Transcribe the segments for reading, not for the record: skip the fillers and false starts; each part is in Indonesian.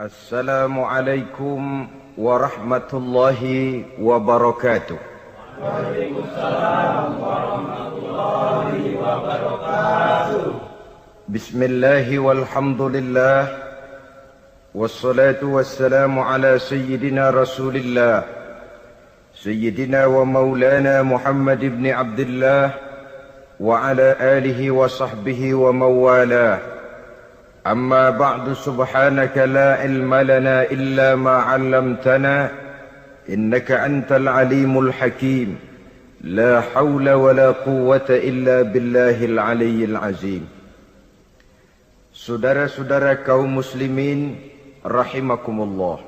Assalamualaikum warahmatullahi wabarakatuh. Waalaikumsalam warahmatullahi wabarakatuh. Bismillahi walhamdulillah, wassalatu wassalamu ala sayyidina rasulillah, sayyidina wa maulana Muhammad ibn Abdullah wa ala alihi wa sahbihi wa mawalah. أما بعد سبحانك لا علم لنا إلا ما علمتنا إنك أنت العليم الحكيم لا حول ولا قوة إلا بالله العلي العظيم. Saudara-saudara kaum muslimin rahimakumullah,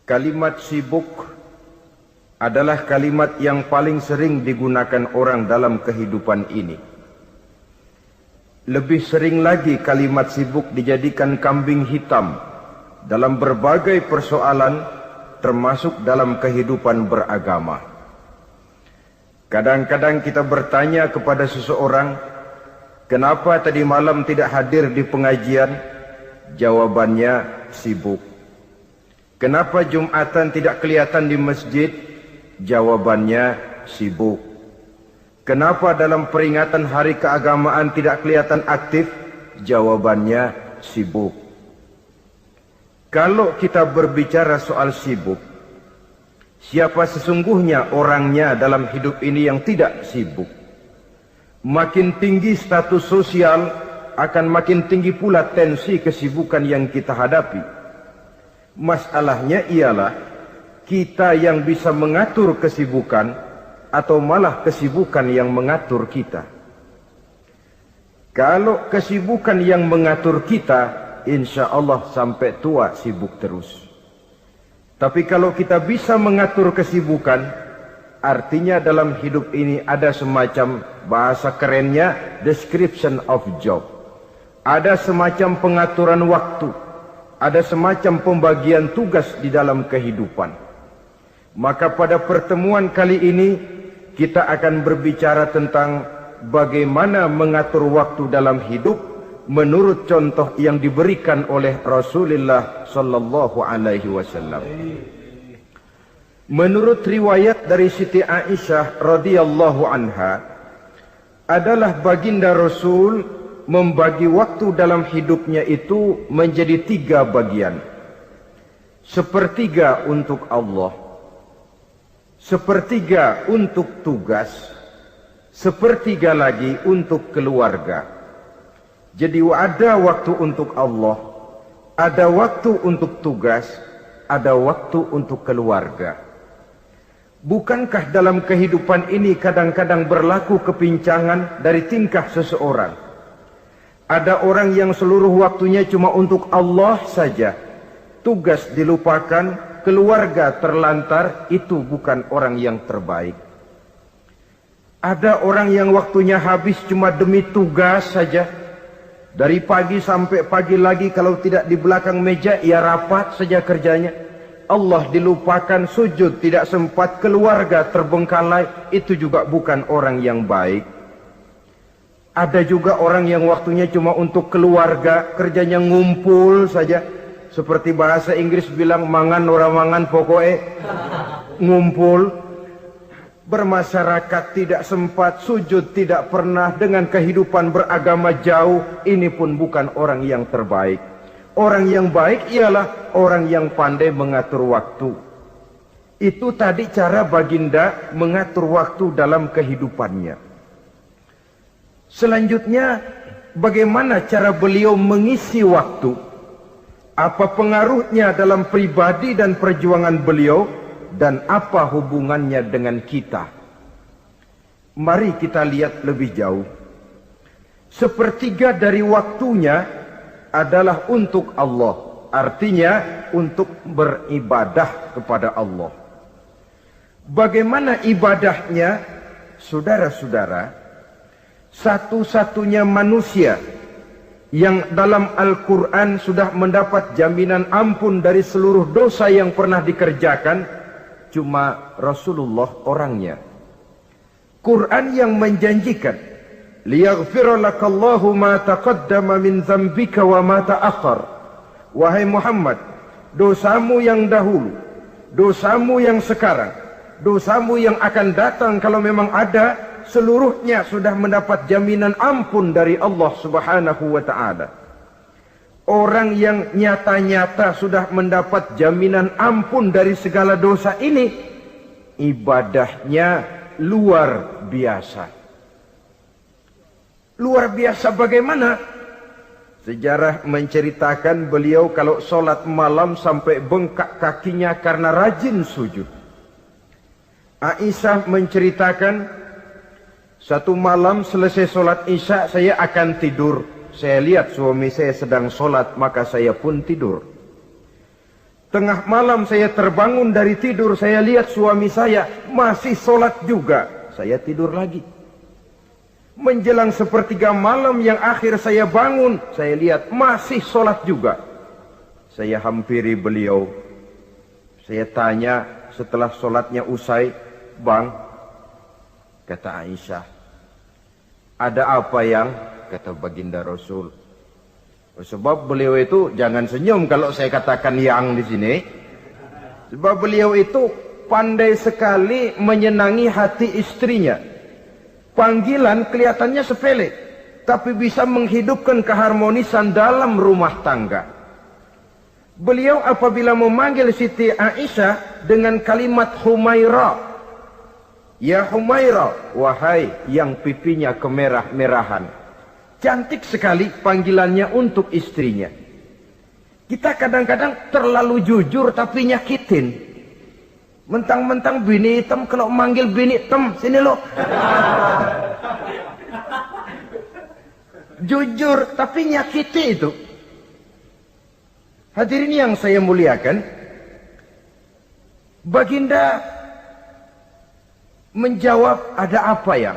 kalimat sibuk adalah kalimat yang paling sering digunakan orang dalam kehidupan ini. Lebih sering lagi kalimat sibuk dijadikan kambing hitam dalam berbagai persoalan, termasuk dalam kehidupan beragama. Kadang-kadang kita bertanya kepada seseorang, kenapa tadi malam tidak hadir di pengajian? Jawabannya, sibuk. Kenapa Jumatan tidak kelihatan di masjid? Jawabannya, sibuk. Kenapa dalam peringatan hari keagamaan tidak kelihatan aktif? Jawabannya, sibuk. Kalau kita berbicara soal sibuk, siapa sesungguhnya orangnya dalam hidup ini yang tidak sibuk? Makin tinggi status sosial, akan makin tinggi pula tensi kesibukan yang kita hadapi. Masalahnya ialah kita yang bisa mengatur kesibukan atau malah kesibukan yang mengatur kita. Kalau kesibukan yang mengatur kita, insya Allah sampai tua sibuk terus. Tapi kalau kita bisa mengatur kesibukan, artinya dalam hidup ini ada semacam, bahasa kerennya, description of job. Ada semacam pengaturan waktu, ada semacam pembagian tugas di dalam kehidupan. Maka pada pertemuan kali ini kita akan berbicara tentang bagaimana mengatur waktu dalam hidup menurut contoh yang diberikan oleh Rasulullah sallallahu alaihi wasallam. Menurut riwayat dari Siti Aisyah radhiyallahu anha, adalah baginda Rasul membagi waktu dalam hidupnya itu menjadi 3 bagian. Sepertiga untuk Allah, sepertiga untuk tugas, sepertiga lagi untuk keluarga. Jadi ada waktu untuk Allah, ada waktu untuk tugas, ada waktu untuk keluarga. Bukankah dalam kehidupan ini kadang-kadang berlaku kepincangan dari tingkah seseorang? Ada orang yang seluruh waktunya cuma untuk Allah saja, tugas dilupakan, keluarga terlantar. Itu bukan orang yang terbaik. Ada orang yang waktunya habis cuma demi tugas saja. Dari pagi sampai pagi lagi, kalau tidak di belakang meja, ia rapat saja kerjanya. Allah dilupakan, sujud tidak sempat, keluarga terbengkalai. Itu juga bukan orang yang baik. Ada juga orang yang waktunya cuma untuk keluarga, kerjanya ngumpul saja. Seperti bahasa Inggris bilang, mangan ora mangan pokoknya ngumpul. Bermasyarakat tidak sempat, sujud tidak pernah, dengan kehidupan beragama jauh. Ini pun bukan orang yang terbaik. Orang yang baik ialah orang yang pandai mengatur waktu. Itu tadi cara baginda mengatur waktu dalam kehidupannya. Selanjutnya, bagaimana cara beliau mengisi waktu? Apa pengaruhnya dalam pribadi dan perjuangan beliau, dan apa hubungannya dengan kita? Mari kita lihat lebih jauh. Sepertiga dari waktunya adalah untuk Allah, artinya untuk beribadah kepada Allah. Bagaimana ibadahnya? Saudara-saudara, satu-satunya manusia yang dalam Al-Quran sudah mendapat jaminan ampun dari seluruh dosa yang pernah dikerjakan, cuma Rasulullah orangnya. Quran yang menjanjikan, liyaghfira lakallahu ma taqaddama min dzambika wa ma ta'akhkhar wahai Muhammad, dosamu yang dahulu, dosamu yang sekarang, dosamu yang akan datang kalau memang ada, seluruhnya sudah mendapat jaminan ampun dari Allah Subhanahu wa ta'ala. Orang yang nyata-nyata sudah mendapat jaminan ampun dari segala dosa ini, ibadahnya luar biasa. Luar biasa bagaimana? Sejarah menceritakan beliau kalau sholat malam sampai bengkak kakinya karena rajin sujud. Aisyah menceritakan, satu malam selesai sholat isya saya akan tidur. Saya lihat suami saya sedang sholat, maka saya pun tidur. Tengah malam saya terbangun dari tidur, saya lihat suami saya masih sholat juga. Saya tidur lagi. Menjelang sepertiga malam yang akhir saya bangun, saya lihat masih sholat juga. Saya hampiri beliau. Saya tanya setelah sholatnya usai, "Bang," kata Aisyah, "ada apa yang?" Kata baginda Rasul. Sebab beliau itu, jangan senyum kalau saya katakan yang di sini. Sebab beliau itu pandai sekali menyenangi hati istrinya. Panggilan kelihatannya sepele, tapi bisa menghidupkan keharmonisan dalam rumah tangga. Beliau apabila memanggil Siti Aisyah dengan kalimat Humaira, "Ya Humaira," wahai yang pipinya kemerah-merahan. Cantik sekali panggilannya untuk istrinya. Kita kadang-kadang terlalu jujur tapi nyakitin. Mentang-mentang bini hitam, kalau manggil bini hitam, sini lo. Jujur tapi nyakiti itu. Hadirin yang saya muliakan, baginda menjawab, "Ada apa ya?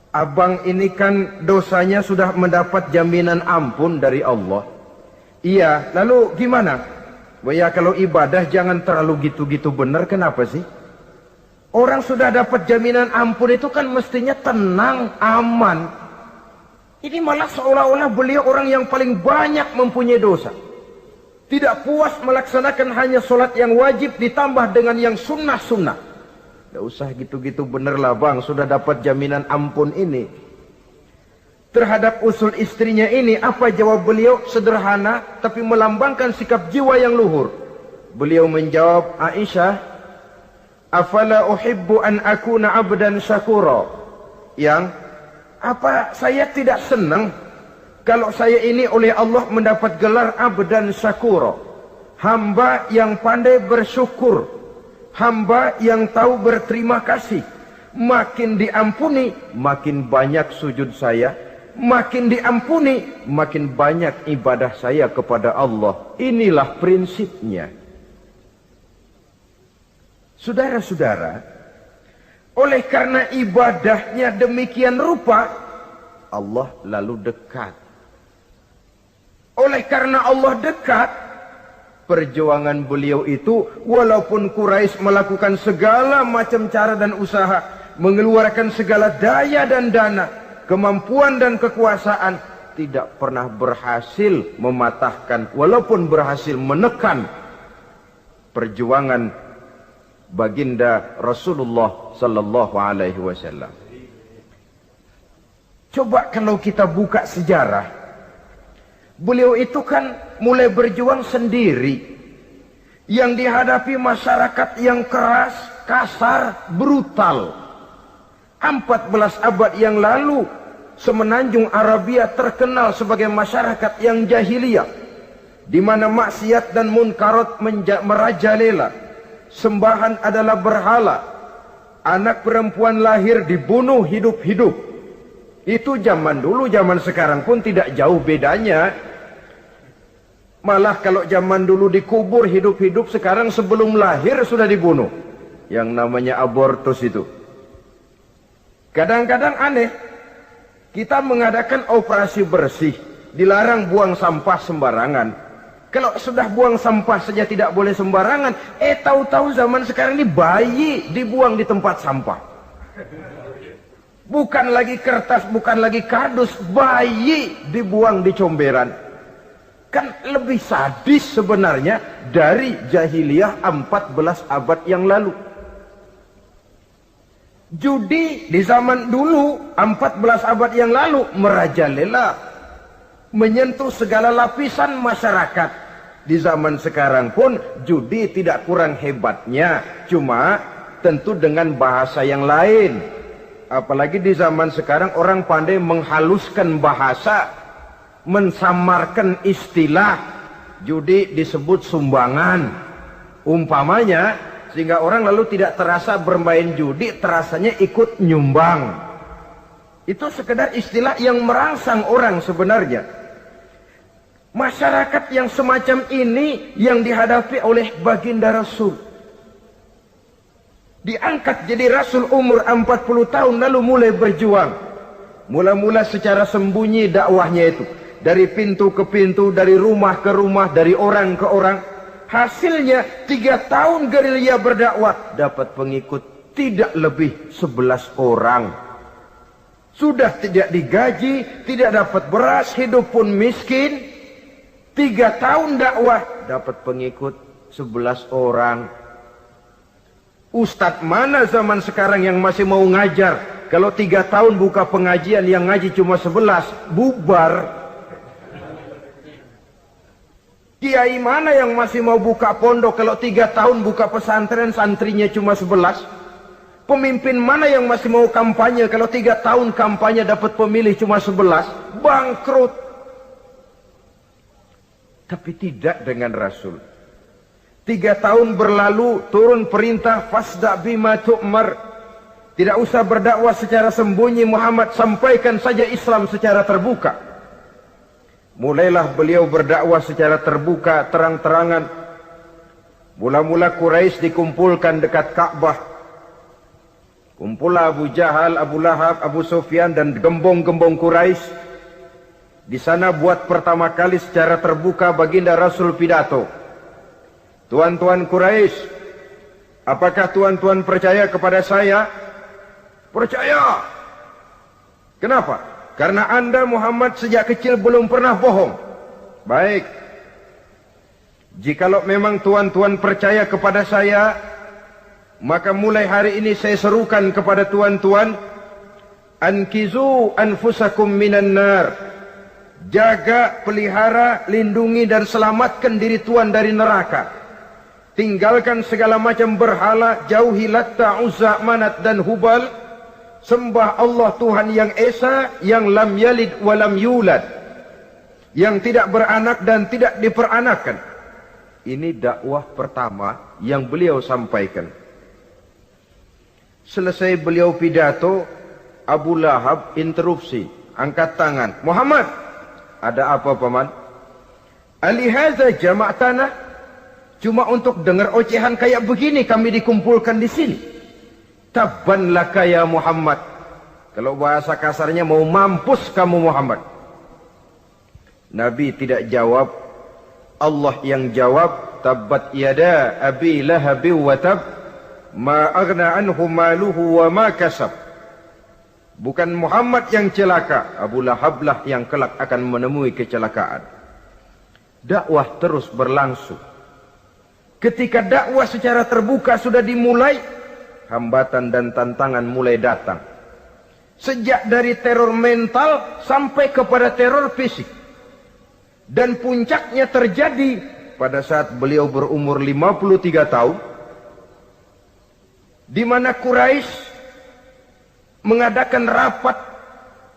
Abang ini kan dosanya sudah mendapat jaminan ampun dari Allah." "Iya, lalu gimana?" "Ya kalau ibadah jangan terlalu gitu-gitu benar, kenapa sih? Orang sudah dapat jaminan ampun itu kan mestinya tenang, aman. Ini malah seolah-olah beliau orang yang paling banyak mempunyai dosa. Tidak puas melaksanakan hanya sholat yang wajib ditambah dengan yang sunnah-sunnah. Tidak usah gitu-gitu benar lah bang, sudah dapat jaminan ampun ini." Terhadap usul istrinya ini, apa jawab beliau? Sederhana, tapi melambangkan sikap jiwa yang luhur. Beliau menjawab, "Aisyah, afala uhibbu an akuna abdan syakura?" Yang, apa saya tidak senang kalau saya ini oleh Allah mendapat gelar abdan syakura, hamba yang pandai bersyukur, hamba yang tahu berterima kasih. Makin diampuni, makin banyak sujud saya. Makin diampuni, makin banyak ibadah saya kepada Allah. Inilah prinsipnya. Saudara-saudara, oleh karena ibadahnya demikian rupa, Allah lalu dekat. Oleh karena Allah dekat, perjuangan beliau itu, walaupun Quraisy melakukan segala macam cara dan usaha, mengeluarkan segala daya dan dana, kemampuan dan kekuasaan, tidak pernah berhasil mematahkan, walaupun berhasil menekan perjuangan baginda Rasulullah sallallahu alaihi wasallam. Coba kalau kita buka sejarah, beliau itu kan mulai berjuang sendiri, yang dihadapi masyarakat yang keras, kasar, brutal. 14 abad yang lalu, semenanjung Arabia terkenal sebagai masyarakat yang jahiliyah, di mana maksiat dan munkarat merajalela. Sembahan adalah berhala. Anak perempuan lahir dibunuh hidup-hidup. Itu zaman dulu, zaman sekarang pun tidak jauh bedanya. Malah kalau zaman dulu dikubur hidup-hidup, sekarang sebelum lahir sudah dibunuh. Yang namanya abortus itu. Kadang-kadang aneh, kita mengadakan operasi bersih, dilarang buang sampah sembarangan. Kalau sudah buang sampah saja tidak boleh sembarangan, tahu-tahu zaman sekarang ini bayi dibuang di tempat sampah. Bukan lagi kertas, bukan lagi kardus, bayi dibuang di comberan. Kan lebih sadis sebenarnya dari jahiliyah 14 abad yang lalu. Judi di zaman dulu 14 abad yang lalu merajalela, menyentuh segala lapisan masyarakat. Di zaman sekarang pun judi tidak kurang hebatnya, cuma tentu dengan bahasa yang lain. Apalagi di zaman sekarang orang pandai menghaluskan bahasa, mensamarkan istilah. Judi disebut sumbangan umpamanya, sehingga orang lalu tidak terasa bermain judi, terasanya ikut nyumbang. Itu sekedar istilah yang merangsang orang sebenarnya. Masyarakat yang semacam ini yang dihadapi oleh baginda Rasul. Diangkat jadi Rasul umur 40 tahun lalu mulai berjuang. Mula-mula secara sembunyi dakwahnya itu. Dari pintu ke pintu, dari rumah ke rumah, dari orang ke orang. Hasilnya 3 tahun gerilya berdakwah, dapat pengikut tidak lebih 11 orang. Sudah tidak digaji, tidak dapat beras, hidup pun miskin. 3 tahun dakwah, dapat pengikut 11 orang. Ustadz mana zaman sekarang yang masih mau ngajar? Kalau 3 tahun buka pengajian, yang ngaji cuma 11, bubar. Kiai mana yang masih mau buka pondok? Kalau 3 tahun buka pesantren, santrinya cuma 11. Pemimpin mana yang masih mau kampanye? Kalau 3 tahun kampanye dapat pemilih cuma 11, bangkrut. Tapi tidak dengan Rasul. 3 tahun berlalu, turun perintah fasda bima tu'mar. Tidak usah berdakwah secara sembunyi, Muhammad, sampaikan saja Islam secara terbuka. Mulailah beliau berdakwah secara terbuka, terang-terangan. Mula-mula Quraisy dikumpulkan dekat Ka'bah. Kumpulah Abu Jahal, Abu Lahab, Abu Sufyan dan gembong-gembong Quraisy. Di sana buat pertama kali secara terbuka baginda Rasul pidato. Tuan-tuan Quraisy, apakah tuan-tuan percaya kepada saya? Percaya. Kenapa? Karena Anda Muhammad sejak kecil belum pernah bohong. Baik. Jikalau memang tuan-tuan percaya kepada saya, maka mulai hari ini saya serukan kepada tuan-tuan, ankizu anfusakum minan nar. Jaga, pelihara, lindungi dan selamatkan diri tuan dari neraka. Tinggalkan segala macam berhala, jauhi Latta, Uzza, Manat dan Hubal. Sembah Allah Tuhan yang Esa, yang lam yalid walam yulad, yang tidak beranak dan tidak diperanakan. Ini dakwah pertama yang beliau sampaikan. Selesai beliau pidato, Abu Lahab interupsi, angkat tangan. Muhammad, ada apa paman? Alihaza jama'tana, cuma untuk dengar ocehan kayak begini kami dikumpulkan di sini. Tabban laka ya Muhammad. Kalau bahasa kasarnya, mau mampus kamu Muhammad. Nabi tidak jawab, Allah yang jawab. Tabbat yada abi lahabi wa tab, ma aghna anhu maluhu wa ma kasab. Bukan Muhammad yang celaka, Abu Lahab lah yang kelak akan menemui kecelakaan. Dakwah terus berlangsung. Ketika dakwah secara terbuka sudah dimulai, hambatan dan tantangan mulai datang. Sejak dari teror mental sampai kepada teror fisik. Dan puncaknya terjadi pada saat beliau berumur 53 tahun. Di mana Quraisy mengadakan rapat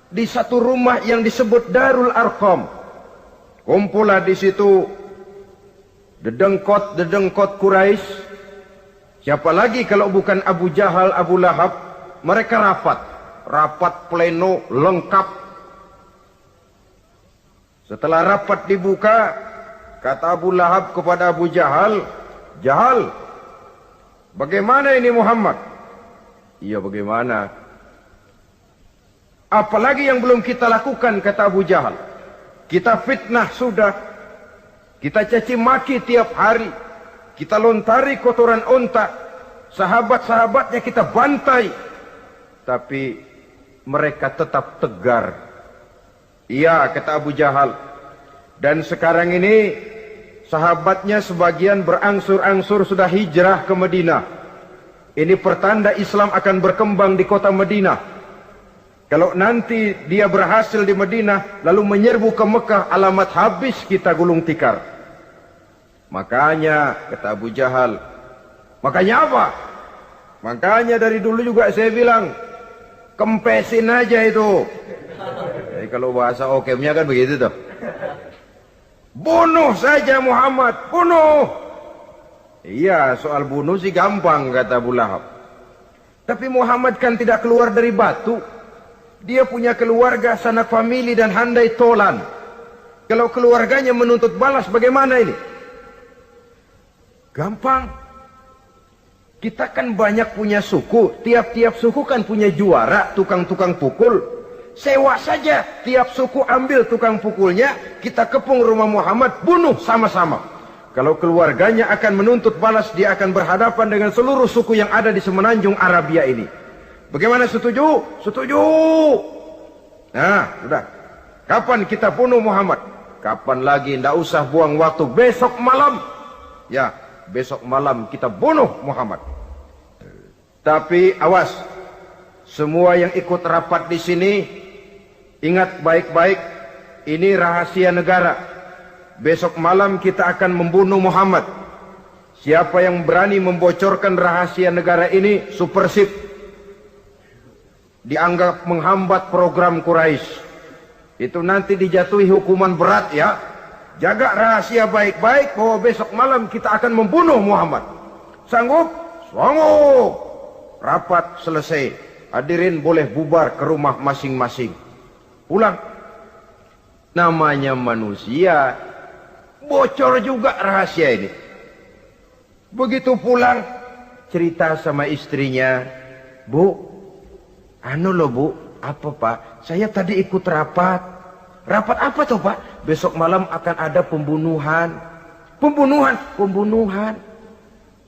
di satu rumah yang disebut Darul Arqam. Kumpulah di situ dedengkot Quraisy. Siapa lagi kalau bukan Abu Jahal, Abu Lahab? Mereka rapat pleno lengkap. Setelah rapat dibuka, kata Abu Lahab kepada Abu Jahal, Jahal, bagaimana ini Muhammad? Iya, bagaimana? Apalagi yang belum kita lakukan, kata Abu Jahal. Kita fitnah sudah. Kita caci maki tiap hari. Kita lontari kotoran onta. Sahabat-sahabatnya kita bantai. Tapi mereka tetap tegar. Iya, kata Abu Jahal. Dan sekarang ini sahabatnya sebagian berangsur-angsur sudah hijrah ke Madinah. Ini pertanda Islam akan berkembang di kota Madinah. Kalau nanti dia berhasil di Madinah lalu menyerbu ke Mekah, alamat habis kita gulung tikar. Makanya kata Abu Jahal, makanya apa? Makanya dari dulu juga saya bilang, kempesin aja itu. Jadi kalau bahasa okemnya kan begitu tuh. Bunuh saja Muhammad, bunuh. Iya, soal bunuh sih gampang kata Abu Lahab. Tapi Muhammad kan tidak keluar dari batu. Dia punya keluarga, sanak famili dan handai tolan. Kalau keluarganya menuntut balas bagaimana ini? Gampang. Kita kan banyak punya suku. Tiap-tiap suku kan punya juara, tukang-tukang pukul. Sewa saja, tiap suku ambil tukang pukulnya, kita kepung rumah Muhammad, bunuh sama-sama. Kalau keluarganya akan menuntut balas, dia akan berhadapan dengan seluruh suku yang ada di semenanjung Arabia ini. Bagaimana, setuju? Setuju. Nah, sudah. Kapan kita bunuh Muhammad? Kapan lagi? Tidak usah buang waktu. Besok malam. Ya, besok malam kita bunuh Muhammad. Tapi awas, semua yang ikut rapat di sini, ingat baik-baik, ini rahasia negara. Besok malam kita akan membunuh Muhammad. Siapa yang berani membocorkan rahasia negara ini, supersip. Dianggap menghambat program Quraisy. Itu nanti dijatuhi hukuman berat ya. Jaga rahasia baik-baik bahwa besok malam kita akan membunuh Muhammad. Sanggup? Sanggup. Rapat selesai. Hadirin boleh bubar ke rumah masing-masing. Pulang. Namanya manusia, bocor juga rahasia ini. Begitu pulang, cerita sama istrinya, Bu, anu loh Bu, apa Pak? Saya tadi ikut rapat. Rapat apa tuh Pak? Besok malam akan ada pembunuhan. Pembunuhan? Pembunuhan.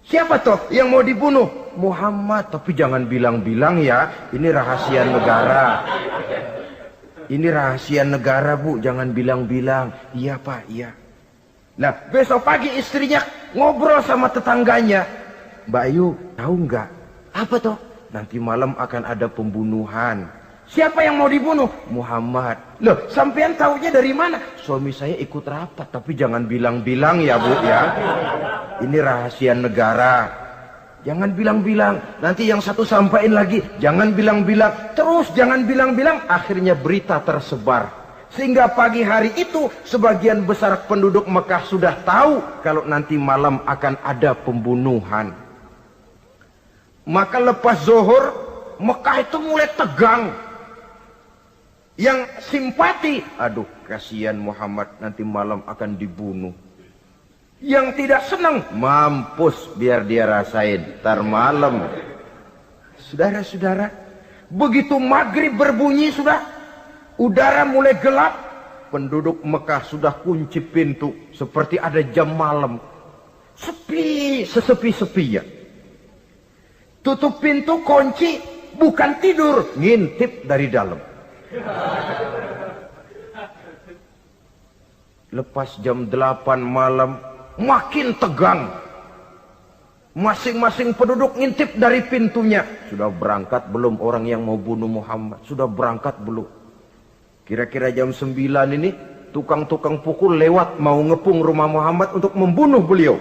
Siapa toh yang mau dibunuh? Muhammad. Tapi jangan bilang-bilang ya, ini rahasia negara. Ini rahasia negara Bu, jangan bilang-bilang. Iya Pak, iya. Nah, besok pagi istrinya ngobrol sama tetangganya. Mbak Ayu, tahu nggak? Apa toh? Nanti malam akan ada pembunuhan. Siapa yang mau dibunuh? Muhammad. Loh, sampean taunya dari mana? Suami saya ikut rapat, tapi jangan bilang-bilang ya Bu ya. Ini rahasia negara. Jangan bilang-bilang. Nanti yang satu sampaikan lagi, jangan bilang-bilang. Terus jangan bilang-bilang, akhirnya berita tersebar. Sehingga pagi hari itu sebagian besar penduduk Mekah sudah tahu kalau nanti malam akan ada pembunuhan. Maka lepas zuhur, Mekah itu mulai tegang. Yang simpati, aduh kasihan Muhammad nanti malam akan dibunuh. Yang tidak senang, mampus biar dia rasain tar malam. Saudara-saudara, begitu maghrib berbunyi sudah, udara mulai gelap. Penduduk Mekah sudah kunci pintu seperti ada jam malam. Sepi, sesepi-sepinya. Tutup pintu, kunci, bukan tidur, ngintip dari dalam. Lepas jam 8 malam, makin tegang. Masing-masing penduduk ngintip dari pintunya. Sudah berangkat belum orang yang mau bunuh Muhammad? Sudah berangkat belum? Kira-kira jam 9 ini, tukang-tukang pukul lewat mau ngepung rumah Muhammad untuk membunuh beliau.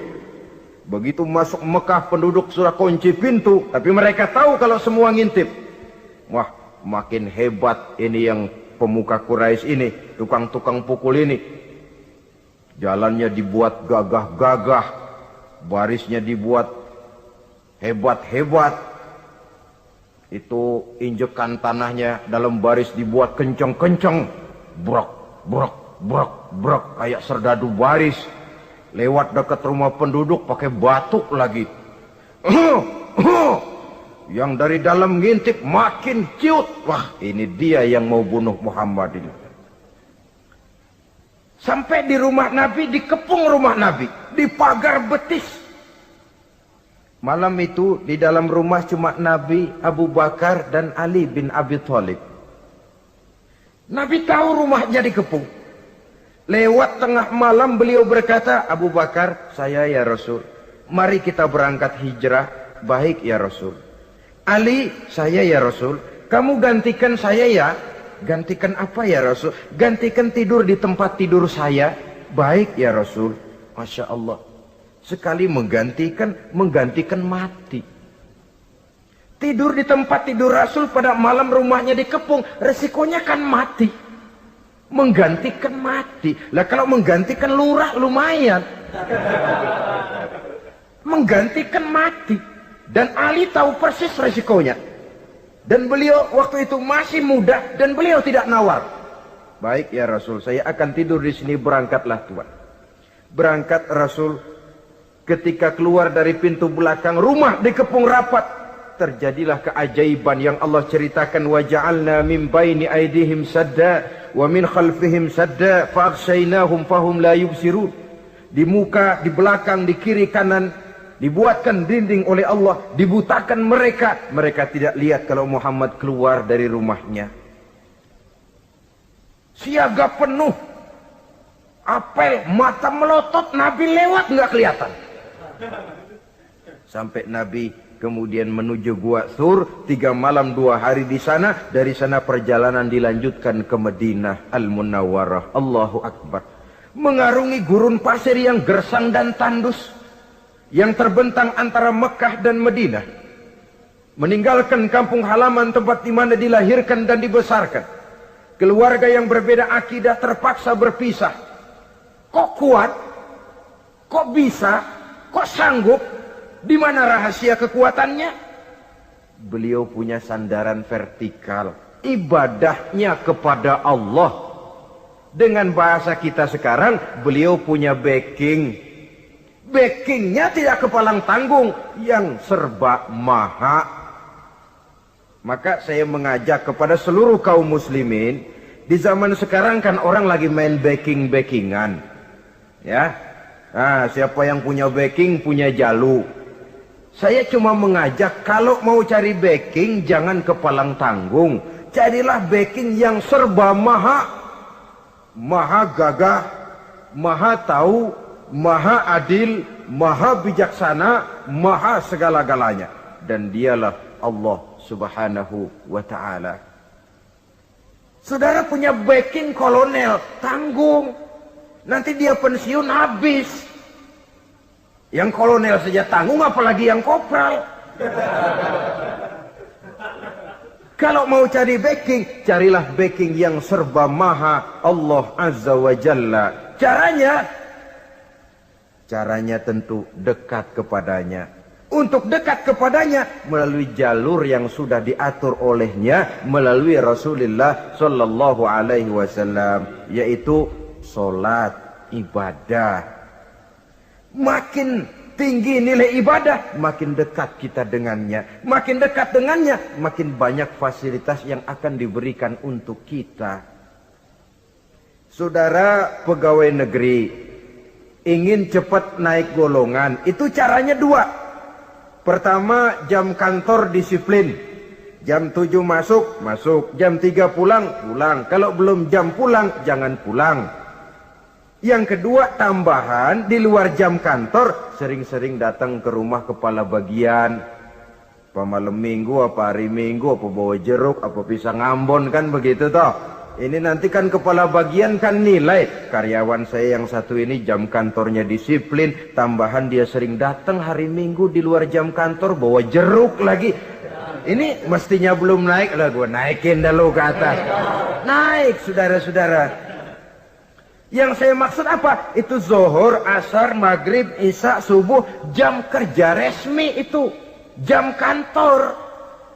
Begitu masuk Mekah, penduduk sudah kunci pintu, tapi mereka tahu kalau semua ngintip. Wah, makin hebat ini yang pemuka Quraisy ini, tukang-tukang pukul ini. Jalannya dibuat gagah-gagah, barisnya dibuat hebat-hebat. Itu injekan tanahnya dalam baris dibuat kenceng-kenceng. Brok, brok, brok, brok, kayak serdadu baris. Lewat dekat rumah penduduk pakai batuk lagi. Yang dari dalam ngintip makin ciut. Wah, ini dia yang mau bunuh Muhammad ini. Sampai di rumah Nabi, dikepung rumah Nabi, di pagar betis. Malam itu di dalam rumah cuma Nabi, Abu Bakar dan Ali bin Abi Thalib. Nabi tahu rumahnya dikepung. Lewat tengah malam beliau berkata, Abu Bakar, saya ya Rasul. Mari kita berangkat hijrah. Baik ya Rasul. Ali, saya ya Rasul. Kamu gantikan saya ya. Gantikan apa ya Rasul? Gantikan tidur di tempat tidur saya. Baik ya Rasul. Masya Allah. Sekali menggantikan mati. Tidur di tempat tidur Rasul pada malam rumahnya dikepung. Resikonya kan mati. Menggantikan mati. Lah kalau menggantikan lurah lumayan. Menggantikan mati. Dan Ali tahu persis resikonya. Dan beliau waktu itu masih muda dan beliau tidak nawar. Baik ya Rasul, saya akan tidur di sini, berangkatlah Tuhan. Berangkat Rasul, ketika keluar dari pintu belakang rumah dikepung rapat, terjadilah keajaiban yang Allah ceritakan. Wa ja'alna min baini aydihim sadda wa min khalfihim sadda fa aghshaynahum fahum la yubsirun. Di muka, di belakang, di kiri kanan dibuatkan dinding oleh Allah, dibutakan mereka. Mereka tidak lihat kalau Muhammad keluar dari rumahnya. Siaga penuh, apel, mata melotot, Nabi lewat nggak kelihatan. Sampai Nabi kemudian menuju Gua Thur, 3 malam 2 hari di sana. Dari sana perjalanan dilanjutkan ke Madinah Al-Munawwarah. Allahu Akbar. Mengarungi gurun pasir yang gersang dan tandus, yang terbentang antara Mekah dan Madinah. Meninggalkan kampung halaman tempat di mana dilahirkan dan dibesarkan. Keluarga yang berbeda akidah terpaksa berpisah. Kok kuat? Kok bisa? Kok sanggup? Di mana rahasia kekuatannya? Beliau punya sandaran vertikal. Ibadahnya kepada Allah. Dengan bahasa kita sekarang, beliau punya backing. Backingnya tidak kepalang tanggung, yang serba maha. Maka saya mengajak kepada seluruh kaum muslimin, di zaman sekarang kan orang lagi main backing-backingan. Ya, nah, siapa yang punya backing punya jalu. Saya cuma mengajak, kalau mau cari backing jangan kepalang tanggung. Carilah backing yang serba maha. Maha gagah, maha tahu, maha adil, maha bijaksana, maha segala-galanya. Dan dialah Allah subhanahu wa ta'ala. Saudara punya backing kolonel, tanggung. Nanti dia pensiun habis. Yang kolonel saja tanggung, apalagi yang kopral. Kalau mau cari backing, carilah backing yang serba maha, Allah Azza wa Jalla. Caranya tentu dekat kepadanya. Untuk dekat kepadanya melalui jalur yang sudah diatur olehnya, melalui Rasulullah Sallallahu Alaihi Wasallam, yaitu solat, ibadah. Makin tinggi nilai ibadah, makin dekat kita dengannya. Makin dekat dengannya, makin banyak fasilitas yang akan diberikan untuk kita. Saudara pegawai negeri ingin cepat naik golongan, itu caranya 2. Pertama, jam kantor disiplin. Jam 7 masuk. Jam 3 pulang. Kalau belum jam pulang, jangan pulang. Yang kedua, tambahan di luar jam kantor, sering-sering datang ke rumah kepala bagian. Apa malam minggu, apa hari minggu, apa bawa jeruk, apa pisang Ambon, kan begitu toh. Ini nanti kan kepala bagian kan nilai. Karyawan saya yang satu ini jam kantornya disiplin, tambahan dia sering datang hari minggu di luar jam kantor, bawa jeruk lagi. Ini mestinya belum naik, lah gue naikin dulu ke atas. Naik, saudara-saudara. Yang saya maksud apa? Itu zuhur, asar, maghrib, isya, subuh, jam kerja resmi itu. Jam kantor.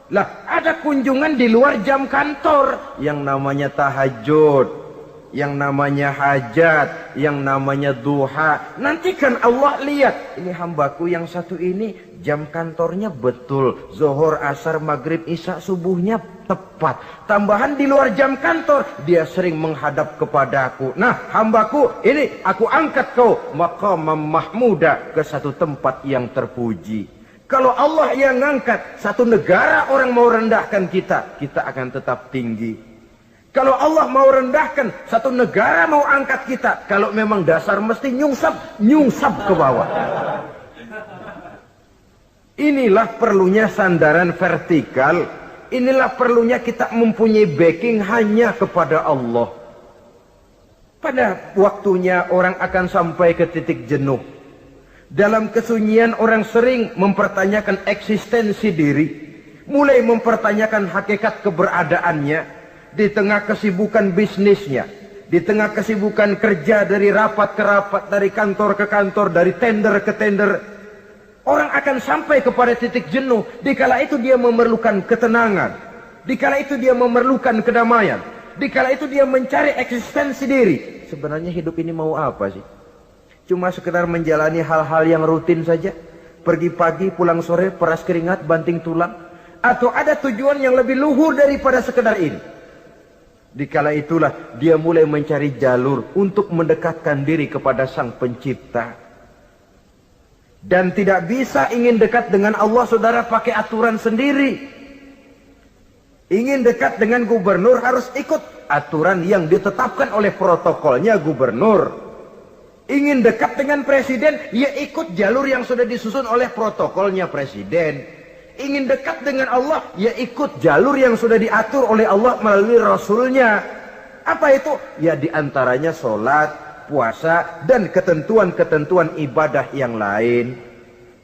Lah, ada kunjungan di luar jam kantor. Yang namanya tahajud, yang namanya hajat, yang namanya duha. Nanti kan Allah lihat, ini hambaku yang satu ini jam kantornya betul. Zuhur, asar, maghrib, isya, subuhnya tepat. Tambahan di luar jam kantor, dia sering menghadap kepadaku. Nah, hambaku ini aku angkat kau maqamam mahmuda, ke satu tempat yang terpuji. Kalau Allah yang ngangkat, satu negara orang mau rendahkan kita, kita akan tetap tinggi. Kalau Allah mau rendahkan, satu negara mau angkat kita, kalau memang dasar mesti nyungsap ke bawah. Inilah perlunya sandaran vertikal. Inilah perlunya kita mempunyai backing hanya kepada Allah. Pada waktunya orang akan sampai ke titik jenuh. Dalam kesunyian orang sering mempertanyakan eksistensi diri. Mulai mempertanyakan hakikat keberadaannya. Di tengah kesibukan bisnisnya, di tengah kesibukan kerja dari rapat ke rapat, dari kantor ke kantor, dari tender ke tender, orang akan sampai kepada titik jenuh. Dikala itu dia memerlukan ketenangan, dikala itu dia memerlukan kedamaian, dikala itu dia mencari eksistensi diri. Sebenarnya hidup ini mau apa sih? Cuma sekedar menjalani hal-hal yang rutin saja, pergi pagi pulang sore, peras keringat banting tulang, atau ada tujuan yang lebih luhur daripada sekedar ini? Dikala itulah dia mulai mencari jalur untuk mendekatkan diri kepada Sang Pencipta. Dan tidak bisa ingin dekat dengan Allah, saudara, pakai aturan sendiri. Ingin dekat dengan gubernur harus ikut aturan yang ditetapkan oleh protokolnya gubernur. Ingin dekat dengan presiden, ya ikut jalur yang sudah disusun oleh protokolnya presiden. Ingin dekat dengan Allah, ya ikut jalur yang sudah diatur oleh Allah melalui Rasulnya. Apa itu? Ya diantaranya sholat, puasa, dan ketentuan-ketentuan ibadah yang lain.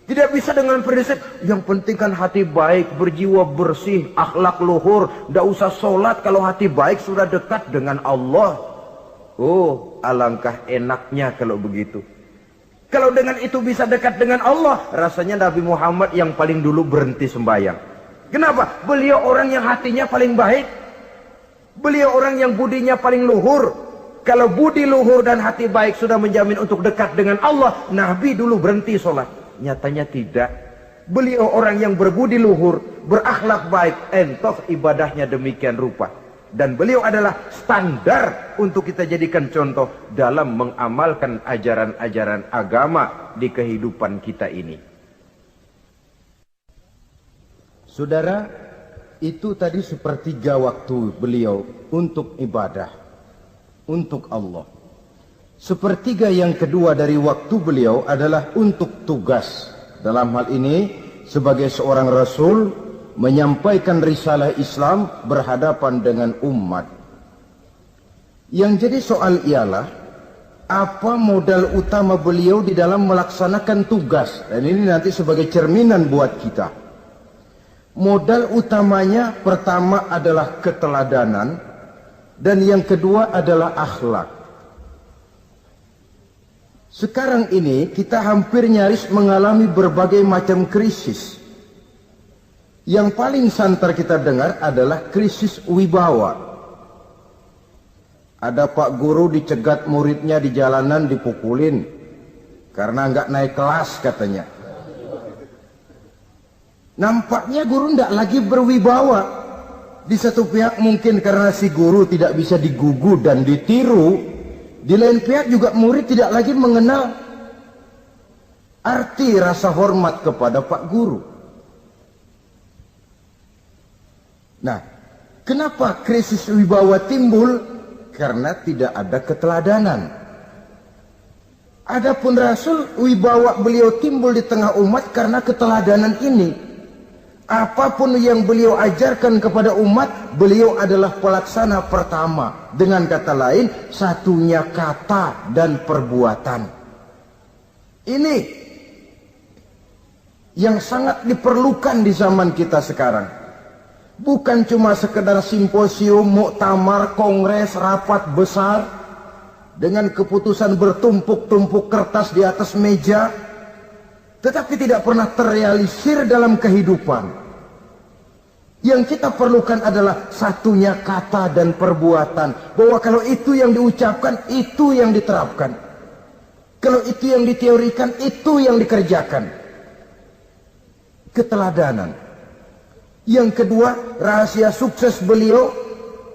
Tidak bisa dengan prinsip, yang penting kan hati baik, berjiwa bersih, akhlak luhur. Tidak usah sholat kalau hati baik sudah dekat dengan Allah. Oh, alangkah enaknya kalau begitu. Kalau dengan itu bisa dekat dengan Allah, rasanya Nabi Muhammad yang paling dulu berhenti sembahyang. Kenapa? Beliau orang yang hatinya paling baik. Beliau orang yang budinya paling luhur. Kalau budi luhur dan hati baik sudah menjamin untuk dekat dengan Allah, Nabi dulu berhenti sholat. Nyatanya tidak. Beliau orang yang berbudi luhur, berakhlak baik, entoh ibadahnya demikian rupa. Dan beliau adalah standar untuk kita jadikan contoh dalam mengamalkan ajaran-ajaran agama di kehidupan kita ini. Saudara, itu tadi sepertiga waktu beliau untuk ibadah, untuk Allah. Sepertiga yang kedua dari waktu beliau adalah untuk tugas. Dalam hal ini, sebagai seorang Rasul, menyampaikan risalah Islam berhadapan dengan umat. Yang jadi soal ialah, apa modal utama beliau di dalam melaksanakan tugas? Dan ini nanti sebagai cerminan buat kita. Modal utamanya pertama adalah keteladanan, dan yang kedua adalah akhlak. Sekarang ini kita hampir nyaris mengalami berbagai macam krisis. Yang paling santer kita dengar adalah krisis wibawa. Ada pak guru dicegat muridnya di jalanan, dipukulin karena nggak naik kelas katanya. Nampaknya guru nggak lagi berwibawa. Di satu pihak mungkin karena si guru tidak bisa digugu dan ditiru. Di lain pihak juga murid tidak lagi mengenal arti rasa hormat kepada pak guru. Nah, kenapa krisis wibawa timbul? Karena tidak ada keteladanan. Adapun Rasul, wibawa beliau timbul di tengah umat karena keteladanan ini. Apapun yang beliau ajarkan kepada umat, beliau adalah pelaksana pertama. Dengan kata lain, satunya kata dan perbuatan. Ini yang sangat diperlukan di zaman kita sekarang. Bukan cuma sekedar simposium, muktamar, kongres, rapat besar dengan keputusan bertumpuk-tumpuk kertas di atas meja, tetapi tidak pernah terrealisir dalam kehidupan. Yang kita perlukan adalah satunya kata dan perbuatan, bahwa kalau itu yang diucapkan, itu yang diterapkan. Kalau itu yang diteorikan, itu yang dikerjakan. Keteladanan. Yang kedua, rahasia sukses beliau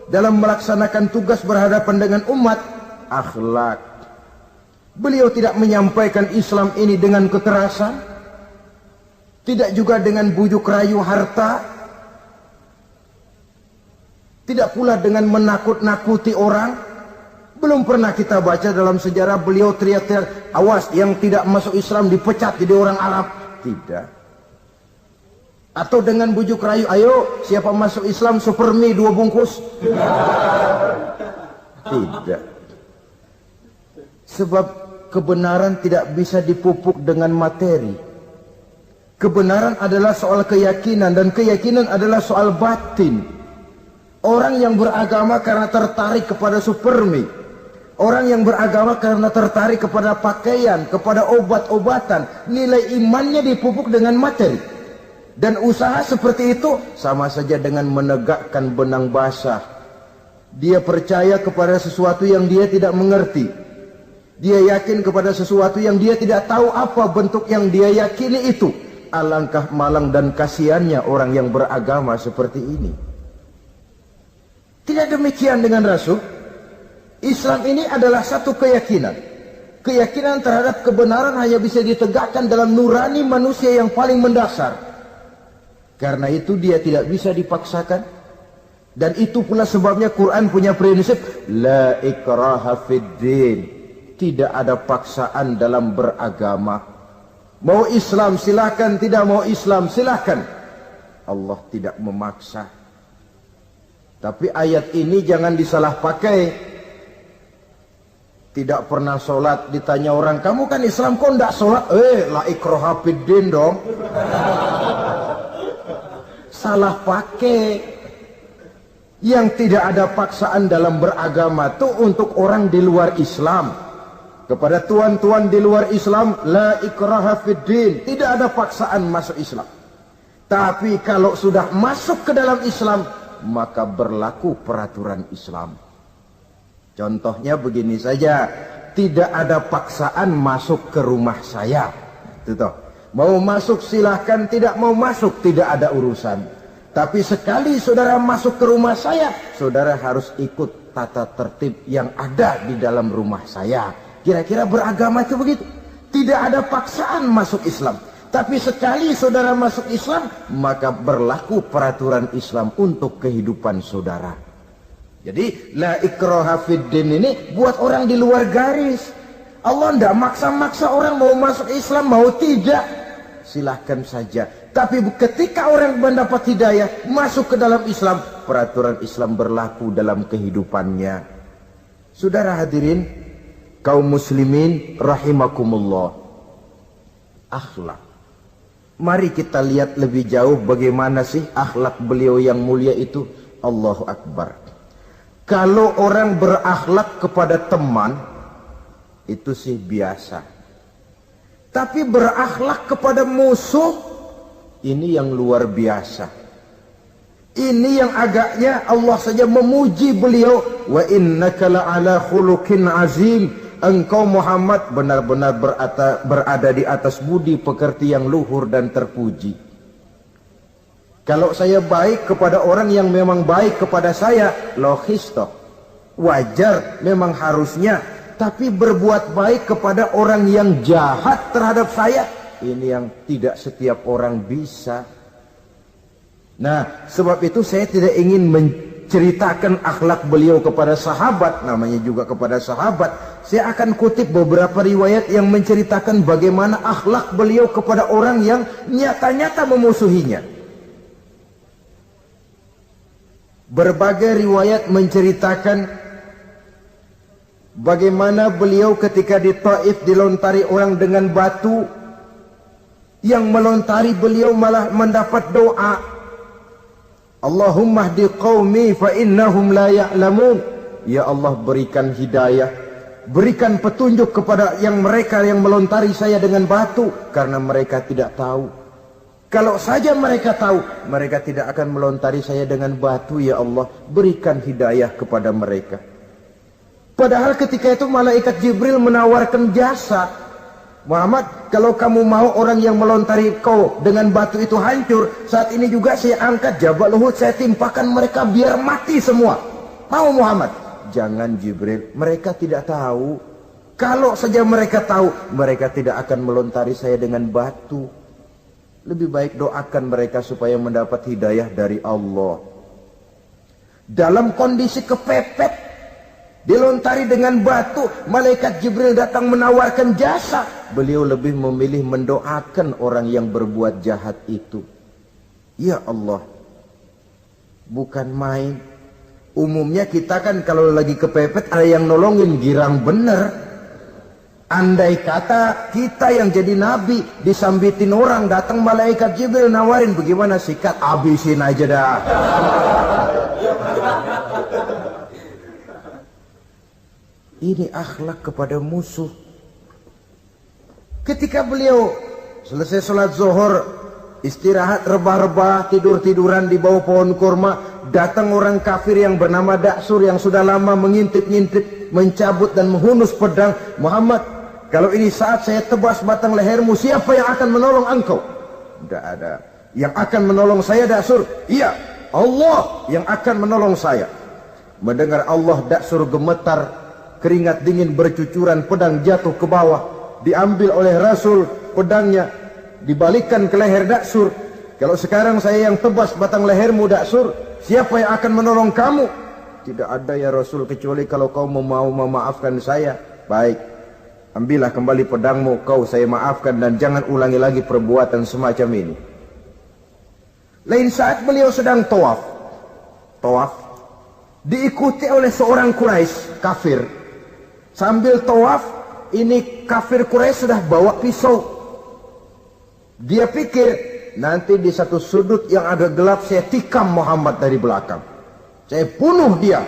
dalam melaksanakan tugas berhadapan dengan umat, akhlak. Beliau tidak menyampaikan Islam ini dengan kekerasan, tidak juga dengan bujuk rayu harta, Tidak pula dengan menakut-nakuti orang. Belum pernah kita baca dalam sejarah beliau teriak-teriak, awas yang tidak masuk Islam dipecat jadi orang Arab. Tidak. Atau dengan bujuk rayu, ayo siapa masuk Islam super mie 2 bungkus. Tidak. Sebab kebenaran tidak bisa dipupuk dengan materi. Kebenaran adalah soal keyakinan, dan keyakinan adalah soal batin. Orang yang beragama karena tertarik kepada supermi, orang yang beragama karena tertarik kepada pakaian, kepada obat-obatan, nilai imannya dipupuk dengan materi. Dan usaha seperti itu sama saja dengan menegakkan benang basah. Dia percaya kepada sesuatu yang dia tidak mengerti. Dia yakin kepada sesuatu yang dia tidak tahu apa bentuk yang dia yakini itu. Alangkah malang dan kasihannya orang yang beragama seperti ini. Tidak demikian dengan Rasul. Islam ini adalah satu keyakinan. Keyakinan terhadap kebenaran hanya bisa ditegakkan dalam nurani manusia yang paling mendasar. Karena itu dia tidak bisa dipaksakan. Dan itu pula sebabnya Quran punya prinsip la ikraha fid din. Tidak ada paksaan dalam beragama. Mau Islam silakan, tidak mau Islam silakan. Allah tidak memaksa. Tapi ayat ini jangan disalah pakai. Tidak pernah sholat, ditanya orang, kamu kan Islam kok tidak sholat? La ikraha fid din dong. Salah pakai. Yang tidak ada paksaan dalam beragama itu untuk orang di luar Islam. Kepada tuan-tuan di luar Islam, la ikraha fid din. Tidak ada paksaan masuk Islam. Tapi kalau sudah masuk ke dalam Islam, maka berlaku peraturan Islam. Contohnya begini saja, tidak ada paksaan masuk ke rumah saya. Itu toh. Mau masuk silahkan, tidak mau masuk tidak ada urusan. Tapi sekali saudara masuk ke rumah saya, saudara harus ikut tata tertib yang ada di dalam rumah saya. Kira-kira beragama itu begitu. Tidak ada paksaan masuk Islam. Tapi sekali saudara masuk Islam, maka berlaku peraturan Islam untuk kehidupan saudara. Jadi la ikraha fid din ini buat orang di luar garis. Allah tidak maksa-maksa orang mau masuk Islam, mau tidak. Silahkan saja. Tapi ketika orang mendapat hidayah, masuk ke dalam Islam, peraturan Islam berlaku dalam kehidupannya. Saudara hadirin, kaum muslimin rahimakumullah. Akhlak. Mari kita lihat lebih jauh bagaimana sih akhlak beliau yang mulia itu. Allahu Akbar. Kalau orang berakhlak kepada teman, itu sih biasa. Tapi berakhlak kepada musuh, ini yang luar biasa. Ini yang agaknya Allah saja memuji beliau. Wa innaka la'ala khuluqin azim. Engkau Muhammad benar-benar berada di atas budi pekerti yang luhur dan terpuji. Kalau saya baik kepada orang yang memang baik kepada saya, logis toh. Wajar, memang harusnya. Tapi berbuat baik kepada orang yang jahat terhadap saya, ini yang tidak setiap orang bisa. Nah, sebab itu saya tidak ingin menceritakan akhlak beliau kepada sahabat, namanya juga kepada sahabat. Saya akan kutip beberapa riwayat yang menceritakan bagaimana akhlak beliau kepada orang yang nyata-nyata memusuhinya. Berbagai riwayat menceritakan bagaimana beliau ketika di Taif dilontari orang dengan batu, yang melontari beliau malah mendapat doa, Allahumma hdi qaumi fa innahum la ya'lamun. Ya Allah, berikan hidayah, berikan petunjuk kepada mereka yang melontari saya dengan batu, karena mereka tidak tahu. Kalau saja mereka tahu, mereka tidak akan melontari saya dengan batu. Ya Allah, berikan hidayah kepada mereka. Padahal ketika itu malaikat Jibril menawarkan jasa. Muhammad, kalau kamu mau orang yang melontari kau dengan batu itu hancur, saat ini juga saya angkat Jabal Uhud, saya timpakan mereka biar mati semua. Mau Muhammad? Jangan Jibril, mereka tidak tahu. Kalau saja mereka tahu, mereka tidak akan melontari saya dengan batu. Lebih baik doakan mereka supaya mendapat hidayah dari Allah. dalam kondisi kepepet, dilontari dengan batu, malaikat Jibril datang menawarkan jasa. Beliau lebih memilih mendoakan orang yang berbuat jahat itu. Ya Allah, bukan main. Umumnya kita kan kalau lagi kepepet ada yang nolongin, girang bener. Andai kata kita yang jadi nabi, disambitin orang, datang malaikat Jibril nawarin, bagaimana sikat? Habisin aja dah. Ini akhlak kepada musuh. Ketika beliau selesai sholat zuhur, istirahat rebah-rebah, tidur-tiduran di bawah pohon kurma, datang orang kafir yang bernama Daksur yang sudah lama mengintip-ngintip, mencabut dan menghunus pedang. Muhammad, kalau ini saat saya tebas batang lehermu, siapa yang akan menolong engkau? Tidak ada. Yang akan menolong saya Daksur? Iya, Allah yang akan menolong saya. Mendengar Allah, Daksur gemetar, keringat dingin bercucuran, pedang jatuh ke bawah. Diambil oleh Rasul pedangnya, dibalikkan ke leher Daksur. Kalau sekarang saya yang tebas batang lehermu Daksur, siapa yang akan menolong kamu? Tidak ada ya Rasul, kecuali kalau kau mau memaafkan saya. Baik, ambillah kembali pedangmu, kau saya maafkan, dan jangan ulangi lagi perbuatan semacam ini. Lain saat beliau sedang tawaf, diikuti oleh seorang Quraisy kafir. Sambil tawaf, ini kafir Quraisy sudah bawa pisau. Dia pikir nanti di satu sudut yang agak gelap saya tikam Muhammad dari belakang, saya bunuh dia.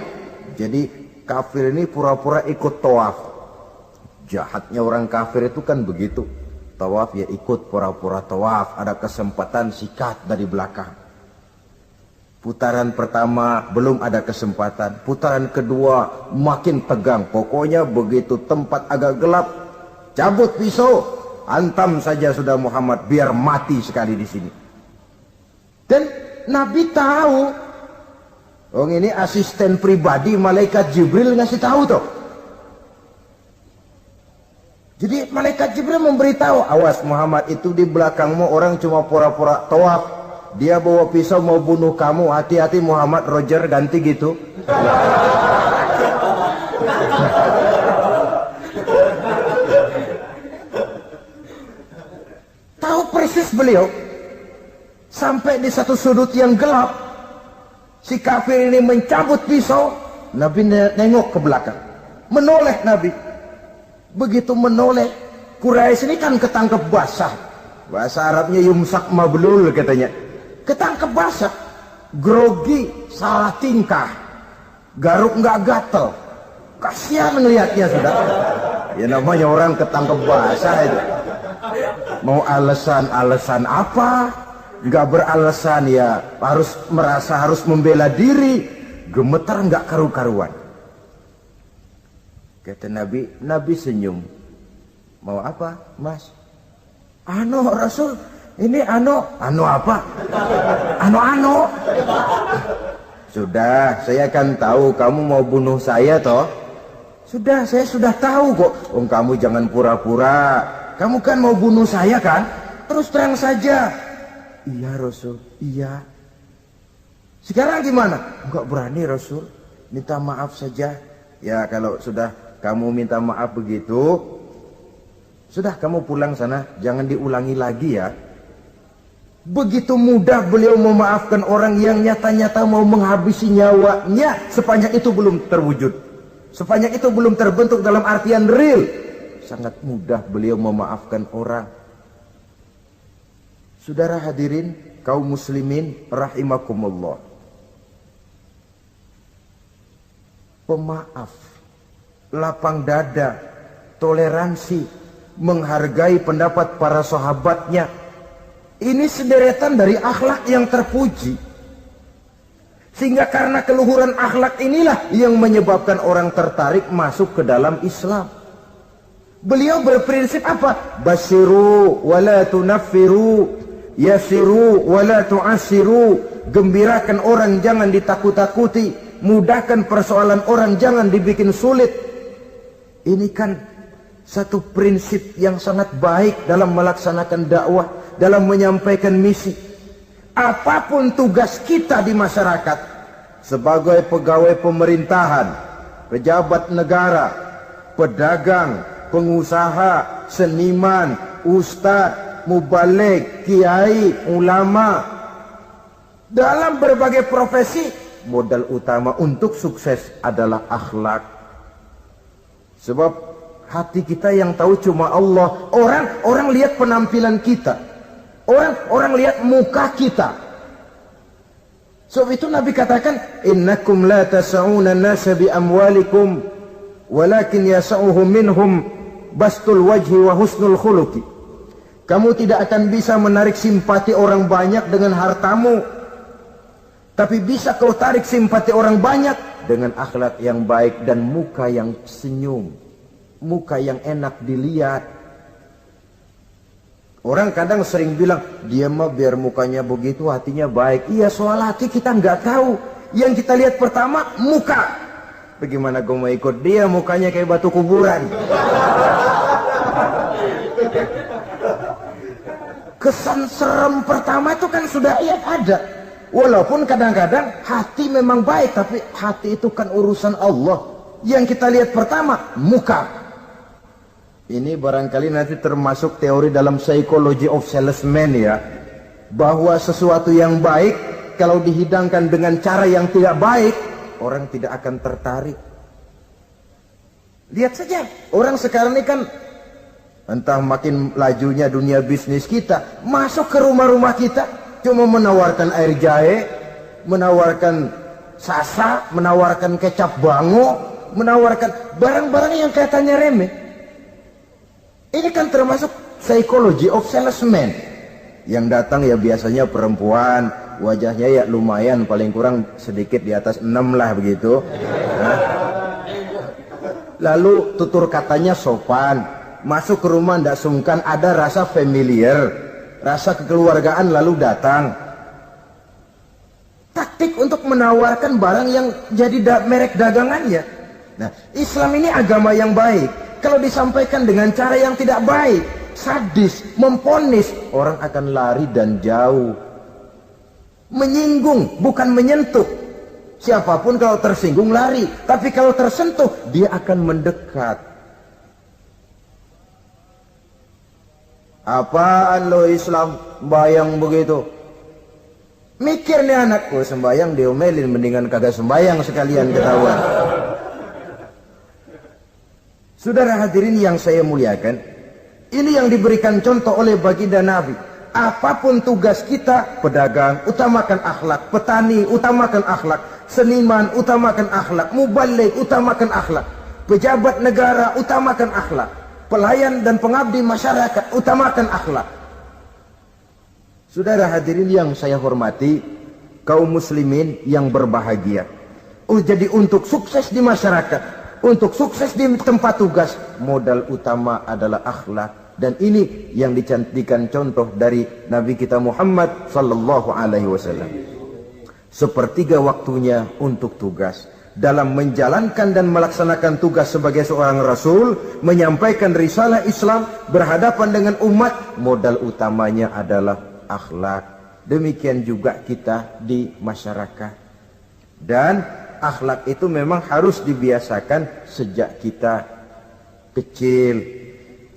Jadi kafir ini pura-pura ikut tawaf. Jahatnya orang kafir itu kan begitu, tawaf ya ikut pura-pura tawaf, ada kesempatan sikat dari belakang. Putaran pertama belum ada kesempatan, putaran kedua makin tegang. Pokoknya begitu tempat agak gelap, cabut pisau, hantam saja sudah Muhammad, biar mati sekali di sini. Dan Nabi tahu, oh ini asisten pribadi malaikat Jibril ngasih tahu toh. Jadi malaikat Jibril memberitahu, awas Muhammad, itu di belakangmu orang cuma pura-pura tawaf. Dia bawa pisau mau bunuh kamu, hati-hati Muhammad. Roger, ganti gitu. Tahu persis beliau. Sampai di satu sudut yang gelap, si kafir ini mencabut pisau. Nabi nengok ke belakang, menoleh Nabi. Begitu menoleh, Quraisy ini kan ketangkep basah. Bahasa Arabnya yumsak mablul katanya. Ketangkep basah, grogi, salah tingkah, garuk nggak gatel, kasihan ngelihatnya sudah. Ya namanya orang ketangkep basah itu. Mau alasan apa? Nggak beralasan ya, harus merasa harus membela diri, gemetar nggak karu-karuan. Kata Nabi, Nabi senyum. Mau apa, Mas? Rasul. Ini apa? Ano. Sudah, saya kan tahu kamu mau bunuh saya toh. Sudah, saya sudah tahu kok. Kamu jangan pura-pura. Kamu kan mau bunuh saya kan? Terus terang saja. Iya Rasul, iya. Sekarang gimana? Enggak berani Rasul. Minta maaf saja. Ya kalau sudah kamu minta maaf begitu, sudah kamu pulang sana. Jangan diulangi lagi ya. Begitu mudah beliau memaafkan orang yang nyata-nyata mau menghabisi nyawanya. Sepanjang itu belum terwujud, sepanjang itu belum terbentuk dalam artian real, sangat mudah beliau memaafkan orang. Saudara hadirin kaum muslimin rahimakumullah, pemaaf, lapang dada, toleransi, menghargai pendapat para sahabatnya. Ini sederetan dari akhlak yang terpuji. Sehingga karena keluhuran akhlak inilah yang menyebabkan orang tertarik masuk ke dalam Islam. Beliau berprinsip apa? Basyiru wala tunaffiru, yasiru wala tu'assiru. Gembirakan orang, jangan ditakut-takuti. Mudahkan persoalan orang, jangan dibikin sulit. Ini kan satu prinsip yang sangat baik dalam melaksanakan dakwah, dalam menyampaikan misi. Apapun tugas kita di masyarakat, sebagai pegawai pemerintahan, pejabat negara, pedagang, pengusaha, seniman, ustadz, mubaligh, kiai, ulama. Dalam berbagai profesi, modal utama untuk sukses adalah akhlak. Sebab hati kita yang tahu cuma Allah. Orang lihat penampilan kita, orang lihat muka kita. Sebab itu Nabi katakan, innakum la tas'una an-nasa bi amwalikum walakin yas'uhum minhum bastul wajhi wa husnul khuluqi. Kamu tidak akan bisa menarik simpati orang banyak dengan hartamu, tapi bisa kau tarik simpati orang banyak dengan akhlak yang baik dan muka yang senyum, muka yang enak dilihat. Orang kadang sering bilang, dia mah biar mukanya begitu hatinya baik. Iya, soal hati kita nggak tahu. Yang kita lihat pertama muka. Bagaimana gue mau ikut dia mukanya kayak batu kuburan? Kesan serem pertama itu kan sudah ada. Walaupun kadang-kadang hati memang baik, tapi hati itu kan urusan Allah. Yang kita lihat pertama muka. Ini barangkali nanti termasuk teori dalam psychology of salesman ya, bahwa sesuatu yang baik kalau dihidangkan dengan cara yang tidak baik, orang tidak akan tertarik. Lihat saja, orang sekarang ini kan entah makin lajunya dunia bisnis kita, masuk ke rumah-rumah kita cuma menawarkan air jahe, menawarkan sasa, menawarkan kecap bango, menawarkan barang-barang yang kelihatannya remeh. Ini kan termasuk psychology of salesman. Yang datang ya biasanya perempuan, wajahnya ya lumayan, paling kurang sedikit di atas 6 lah begitu. Nah. Lalu tutur katanya sopan, masuk ke rumah tidak sungkan, ada rasa familiar, rasa kekeluargaan, lalu datang. Taktik untuk menawarkan barang yang jadi merek dagangannya. Nah, Islam ini agama yang baik. Kalau disampaikan dengan cara yang tidak baik, sadis, memponis, orang akan lari dan jauh. Menyinggung, bukan menyentuh. Siapapun kalau tersinggung lari, tapi kalau tersentuh, dia akan mendekat. Apaan lo Islam sembayang begitu? Mikir nih anakku, sembayang diomelin, mendingan kagak sembayang sekalian ketahuan. Saudara hadirin yang saya muliakan, ini yang diberikan contoh oleh baginda Nabi. Apapun tugas kita, pedagang, utamakan akhlak. Petani, utamakan akhlak. Seniman, utamakan akhlak. Mubaligh, utamakan akhlak. Pejabat negara, utamakan akhlak. Pelayan dan pengabdi masyarakat, utamakan akhlak. Saudara hadirin yang saya hormati, kaum muslimin yang berbahagia. Jadi untuk sukses di masyarakat, untuk sukses di tempat tugas, modal utama adalah akhlak. Dan ini yang dicantikan contoh dari Nabi kita Muhammad sallallahu alaihi wasallam. Sepertiga waktunya untuk tugas. Dalam menjalankan dan melaksanakan tugas sebagai seorang rasul, menyampaikan risalah Islam, berhadapan dengan umat, modal utamanya adalah akhlak. Demikian juga kita di masyarakat. Dan akhlak itu memang harus dibiasakan sejak kita kecil.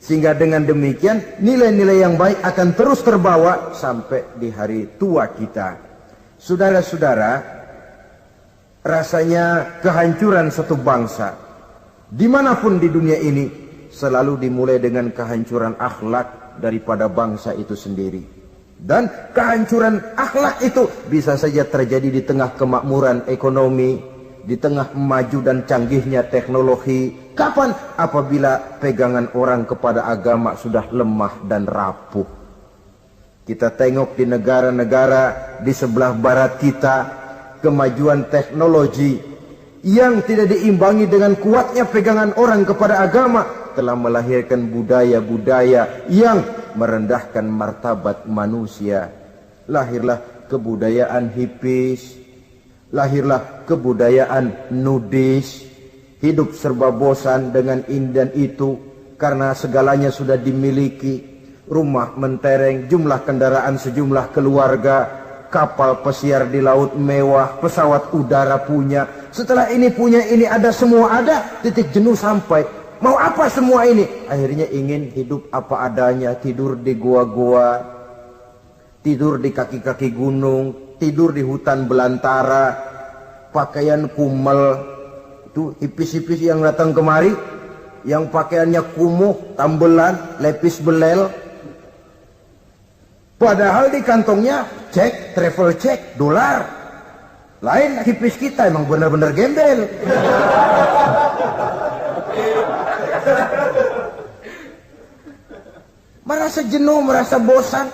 Sehingga dengan demikian nilai-nilai yang baik akan terus terbawa sampai di hari tua kita. Saudara-saudara, rasanya kehancuran satu bangsa dimanapun di dunia ini selalu dimulai dengan kehancuran akhlak daripada bangsa itu sendiri. Dan kehancuran akhlak itu bisa saja terjadi di tengah kemakmuran ekonomi, di tengah maju dan canggihnya teknologi. Kapan? Apabila pegangan orang kepada agama sudah lemah dan rapuh. Kita tengok di negara-negara di sebelah barat kita, kemajuan teknologi yang tidak diimbangi dengan kuatnya pegangan orang kepada agama telah melahirkan budaya-budaya yang merendahkan martabat manusia. Lahirlah kebudayaan hippies, lahirlah kebudayaan nudis, hidup serba bosan dengan ini dan itu karena segalanya sudah dimiliki. Rumah mentereng, jumlah kendaraan sejumlah keluarga, kapal pesiar di laut mewah, pesawat udara punya. Setelah ini punya ini, ada semua ada, titik jenuh sampai. Mau apa semua ini? Akhirnya ingin hidup apa adanya, tidur di gua-gua, tidur di kaki-kaki gunung, tidur di hutan belantara, pakaian kumel. Itu hipis-hipis yang datang kemari, yang pakaiannya kumuh, tambelan, lepis belel. Padahal di kantongnya cek, travel cek, dolar. Lain hipis kita, emang benar-benar gembel. Merasa jenuh, merasa bosan.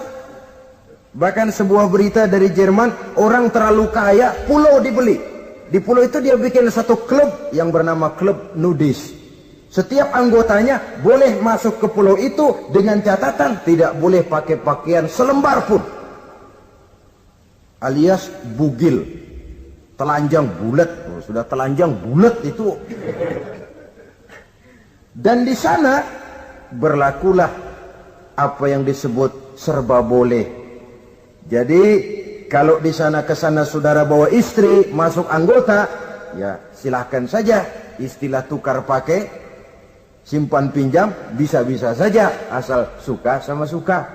Bahkan sebuah berita dari Jerman, orang terlalu kaya, pulau dibeli. Di pulau itu dia bikin satu klub yang bernama klub nudis. Setiap anggotanya boleh masuk ke pulau itu dengan catatan tidak boleh pakai pakaian selembar pun. Alias bugil. Telanjang bulat. Oh, sudah telanjang bulat itu. Dan di sana berlakulah apa yang disebut serba boleh. Jadi kalau di sana ke sana saudara bawa istri, masuk anggota, ya silahkan saja. Istilah tukar pakai, simpan pinjam, bisa-bisa saja. Asal suka sama suka.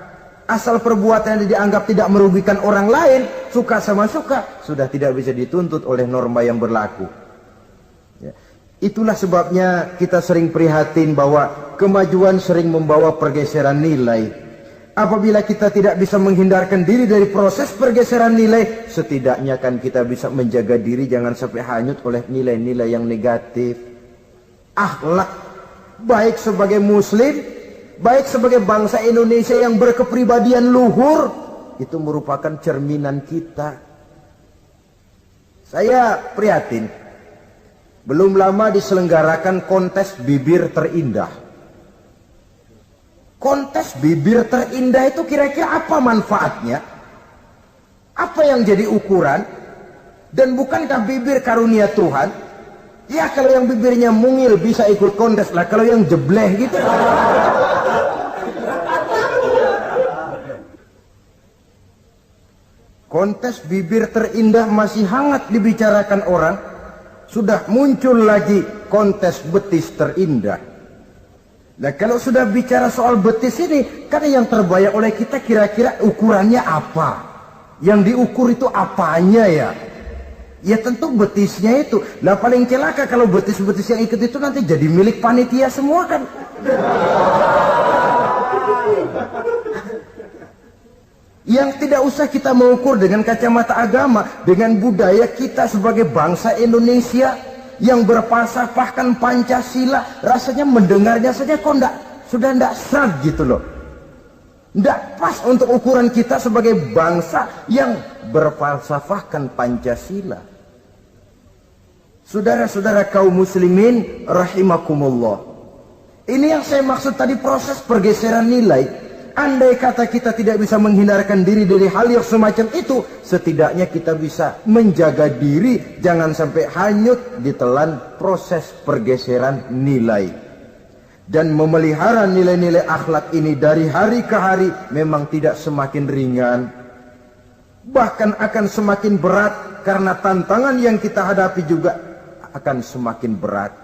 Asal perbuatan yang dianggap tidak merugikan orang lain, suka sama suka, sudah tidak bisa dituntut oleh norma yang berlaku. Ya. Itulah sebabnya kita sering prihatin bahwa kemajuan sering membawa pergeseran nilai. Apabila kita tidak bisa menghindarkan diri dari proses pergeseran nilai, setidaknya kan kita bisa menjaga diri jangan sampai hanyut oleh nilai-nilai yang negatif. Akhlak, baik sebagai muslim, baik sebagai bangsa Indonesia yang berkepribadian luhur, itu merupakan cerminan kita. Saya prihatin, belum lama diselenggarakan kontes bibir terindah. Kontes bibir terindah itu kira-kira apa manfaatnya? Apa yang jadi ukuran? Dan bukankah bibir karunia Tuhan? Ya kalau yang bibirnya mungil bisa ikut kontes lah. Kalau yang jebleh gitu. Kontes bibir terindah masih hangat dibicarakan orang. Sudah muncul lagi kontes betis terindah. Nah kalau sudah bicara soal betis ini, kan yang terbayang oleh kita kira-kira ukurannya apa? Yang diukur itu apanya ya? Ya tentu betisnya itu. Nah paling celaka kalau betis-betis yang ikut itu nanti jadi milik panitia semua kan. Yang tidak usah kita mengukur dengan kacamata agama, dengan budaya kita sebagai bangsa Indonesia yang berfalsafahkan Pancasila, rasanya mendengarnya saja kok sudah tidak srag gitu loh. Tidak pas untuk ukuran kita sebagai bangsa yang berfalsafahkan Pancasila. Saudara-saudara kaum muslimin rahimakumullah. Ini yang saya maksud tadi, proses pergeseran nilai. Andai kata kita tidak bisa menghindarkan diri dari hal yang semacam itu, setidaknya kita bisa menjaga diri jangan sampai hanyut ditelan proses pergeseran nilai. Dan memelihara nilai-nilai akhlak ini dari hari ke hari memang tidak semakin ringan, bahkan akan semakin berat, karena tantangan yang kita hadapi juga akan semakin berat.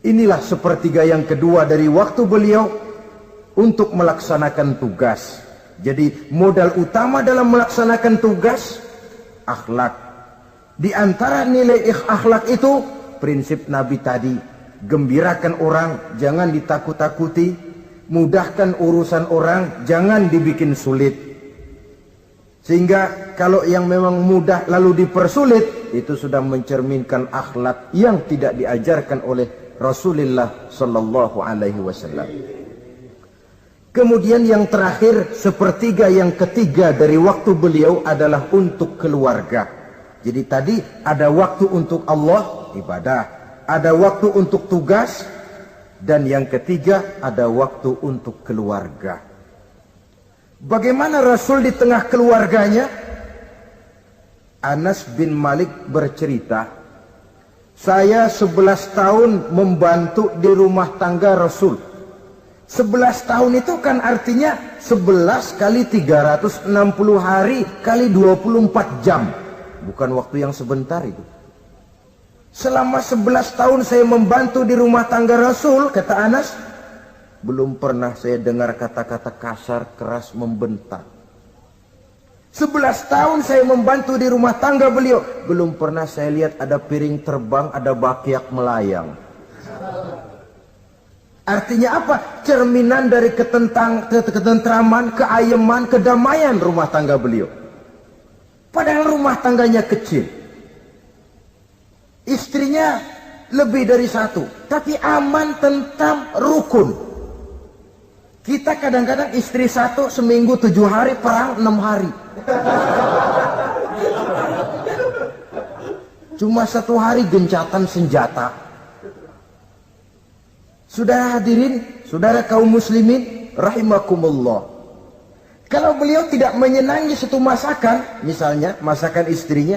Inilah sepertiga yang kedua dari waktu beliau untuk melaksanakan tugas. Jadi modal utama dalam melaksanakan tugas akhlak. Di antara nilai akhlak itu prinsip Nabi tadi, gembirakan orang, jangan ditakut-takuti, mudahkan urusan orang, jangan dibikin sulit. Sehingga kalau yang memang mudah lalu dipersulit, itu sudah mencerminkan akhlak yang tidak diajarkan oleh Rasulullah sallallahu alaihi wasallam. Kemudian yang terakhir, sepertiga yang ketiga dari waktu beliau adalah untuk keluarga. Jadi tadi ada waktu untuk Allah, ibadah. Ada waktu untuk tugas. Dan yang ketiga ada waktu untuk keluarga. Bagaimana Rasul di tengah keluarganya? Anas bin Malik bercerita, saya 11 tahun membantu di rumah tangga Rasul. 11 tahun itu kan artinya 11 kali 360 hari kali 24 jam. Bukan waktu yang sebentar itu. Selama 11 tahun saya membantu di rumah tangga Rasul, kata Anas, belum pernah saya dengar kata-kata kasar, keras, membentak. 11 tahun saya membantu di rumah tangga beliau, belum pernah saya lihat ada piring terbang, ada bakyak melayang. Artinya apa? Cerminan dari ketentraman, keayeman, kedamaian rumah tangga beliau. Padahal rumah tangganya kecil. Istrinya lebih dari satu. Tapi aman, tentram, rukun. Kita kadang-kadang istri satu seminggu 7 hari, perang 6 hari. Cuma 1 hari gencatan senjata. Saudara hadirin, saudara kaum muslimin, rahimakumullah. Kalau beliau tidak menyenangi satu masakan, misalnya masakan istrinya,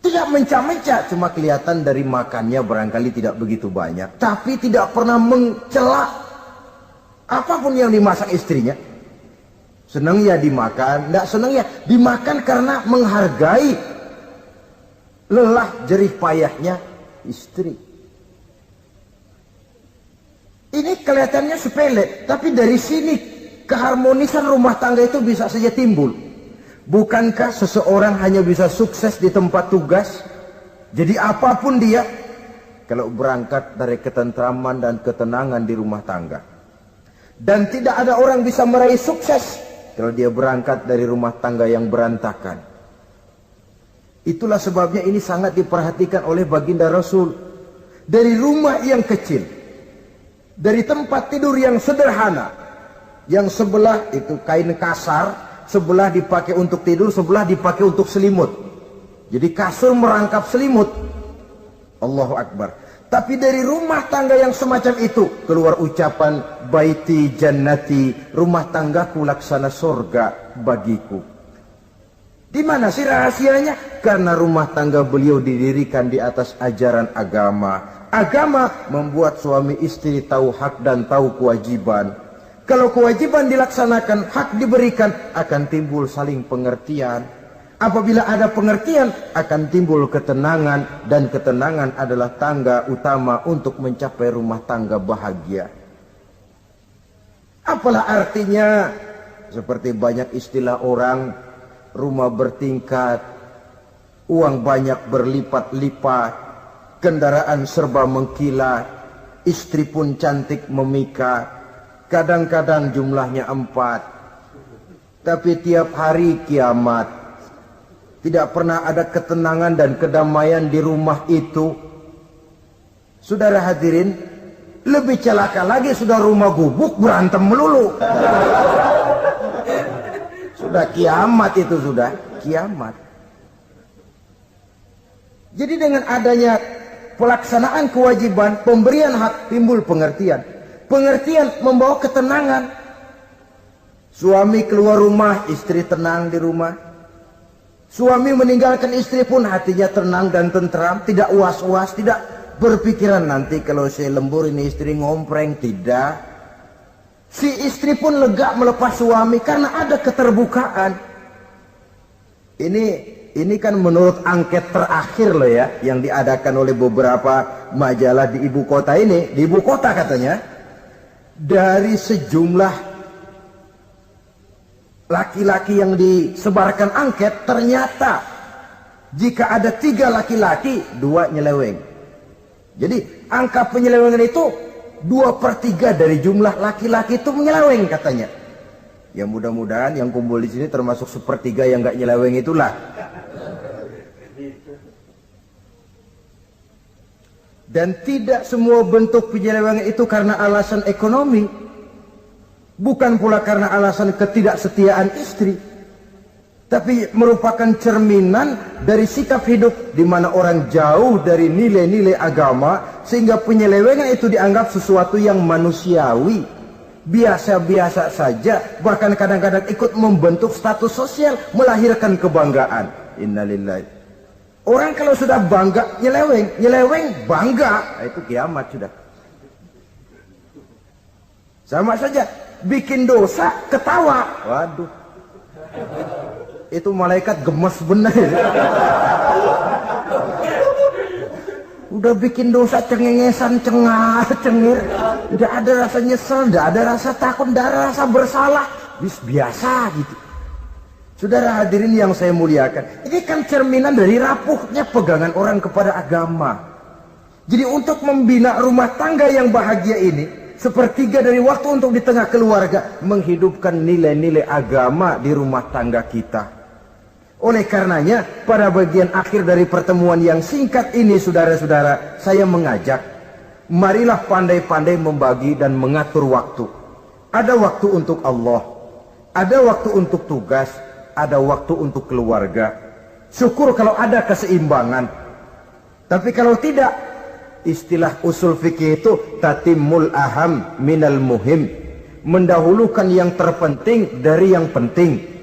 tidak mencah-mencah, cuma kelihatan dari makannya barangkali tidak begitu banyak, tapi tidak pernah mencela apapun yang dimasak istrinya. Senang ya dimakan, tidak senang ya dimakan karena menghargai lelah jerih payahnya istri. Ini kelihatannya sepele, tapi dari sini keharmonisan rumah tangga itu bisa saja timbul. Bukankah seseorang hanya bisa sukses di tempat tugas? Jadi apapun dia, kalau berangkat dari ketentraman dan ketenangan di rumah tangga. Dan tidak ada orang bisa meraih sukses kalau dia berangkat dari rumah tangga yang berantakan. Itulah sebabnya ini sangat diperhatikan oleh baginda Rasul. Dari rumah yang kecil, dari tempat tidur yang sederhana, yang sebelah itu kain kasar, sebelah dipakai untuk tidur, sebelah dipakai untuk selimut. Jadi kasur merangkap selimut. Allahu Akbar. Tapi dari rumah tangga yang semacam itu keluar ucapan baiti jannati, rumah tanggaku laksana surga bagiku. Di mana sih rahasianya? Karena rumah tangga beliau didirikan di atas ajaran agama. Agama membuat suami istri tahu hak dan tahu kewajiban. Kalau kewajiban dilaksanakan, hak diberikan, akan timbul saling pengertian. Apabila ada pengertian, akan timbul ketenangan, dan ketenangan adalah tangga utama untuk mencapai rumah tangga bahagia. Apalah artinya? Seperti banyak istilah orang, rumah bertingkat, uang banyak berlipat-lipat, kendaraan serba mengkilat, istri pun cantik memikat, kadang-kadang jumlahnya 4, tapi tiap hari kiamat. Tidak pernah ada ketenangan dan kedamaian di rumah itu. Saudara hadirin, lebih celaka lagi sudah rumah gubuk berantem melulu. Sudah kiamat itu, sudah kiamat. Jadi dengan adanya pelaksanaan kewajiban, pemberian hak, timbul pengertian. Pengertian membawa ketenangan. Suami keluar rumah, istri tenang di rumah. Suami meninggalkan istri pun hatinya tenang dan tentram, tidak was-was, tidak berpikiran nanti kalau saya lembur ini istri ngompreng, tidak. Si istri pun lega melepas suami karena ada keterbukaan. Ini kan menurut angket terakhir loh ya, yang diadakan oleh beberapa majalah di ibu kota ini. Di ibu kota katanya, dari sejumlah laki-laki yang disebarkan angket, ternyata jika ada 3 laki-laki, 2 nyeleweng. Jadi angka penyelewengan itu 2/3 dari jumlah laki-laki itu menyeleweng katanya. Ya mudah-mudahan yang kumpul di sini termasuk 1/3 yang nggak nyeleweng itulah. Dan tidak semua bentuk penyelewengan itu karena alasan ekonomi. Bukan pula karena alasan ketidaksetiaan istri. Tapi merupakan cerminan dari sikap hidup di mana orang jauh dari nilai-nilai agama, sehingga penyelewengan itu dianggap sesuatu yang manusiawi, biasa-biasa saja, bahkan kadang-kadang ikut membentuk status sosial, melahirkan kebanggaan. Innalillahi. Orang kalau sudah bangga nyeleweng bangga, itu kiamat sudah. Sama saja, bikin dosa, ketawa. Waduh. Itu malaikat gemes benar. Udah bikin dosa cengengesan, cengar, cengir. Tidak ada rasa nyesel, tidak ada rasa takut, tidak ada rasa bersalah. Biasa gitu. Saudara hadirin yang saya muliakan, ini kan cerminan dari rapuhnya pegangan orang kepada agama. Jadi untuk membina rumah tangga yang bahagia ini, sepertiga dari waktu untuk di tengah keluarga, menghidupkan nilai-nilai agama di rumah tangga kita. Oleh karenanya, pada bagian akhir dari pertemuan yang singkat ini, saudara-saudara, saya mengajak, marilah pandai-pandai membagi dan mengatur waktu. Ada waktu untuk Allah, ada waktu untuk tugas, ada waktu untuk keluarga. Syukur kalau ada keseimbangan. Tapi kalau tidak, istilah usul fikih itu tatimul aham minal muhim, mendahulukan yang terpenting dari yang penting.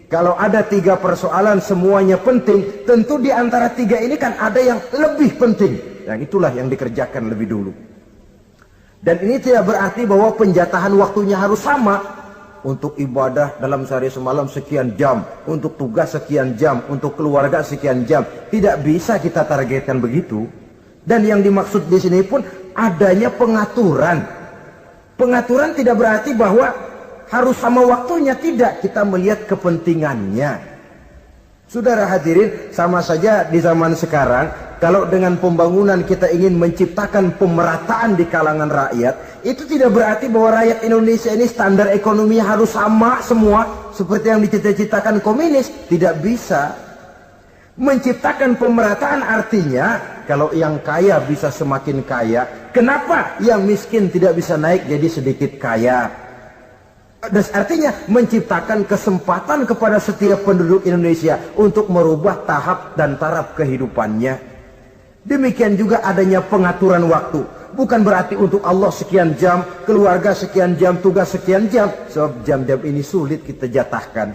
Kalau ada 3 persoalan semuanya penting, tentu di antara 3 ini kan ada yang lebih penting. Yang itulah yang dikerjakan lebih dulu. Dan ini tidak berarti bahwa penjatahan waktunya harus sama. Untuk ibadah dalam sehari semalam sekian jam, untuk tugas sekian jam, untuk keluarga sekian jam. Tidak bisa kita targetkan begitu. Dan yang dimaksud di sini pun adanya pengaturan. Pengaturan tidak berarti bahwa harus sama waktunya, tidak. Kita melihat kepentingannya. Saudara hadirin, sama saja di zaman sekarang, kalau dengan pembangunan kita ingin menciptakan pemerataan di kalangan rakyat, itu tidak berarti bahwa rakyat Indonesia ini standar ekonominya harus sama semua seperti yang dicita-citakan komunis. Tidak bisa. Menciptakan pemerataan artinya kalau yang kaya bisa semakin kaya, kenapa yang miskin tidak bisa naik jadi sedikit kaya? Dan artinya menciptakan kesempatan kepada setiap penduduk Indonesia untuk merubah tahap dan taraf kehidupannya. Demikian juga adanya pengaturan waktu. Bukan berarti untuk Allah sekian jam, keluarga sekian jam, tugas sekian jam. Sebab jam-jam ini sulit kita jatahkan.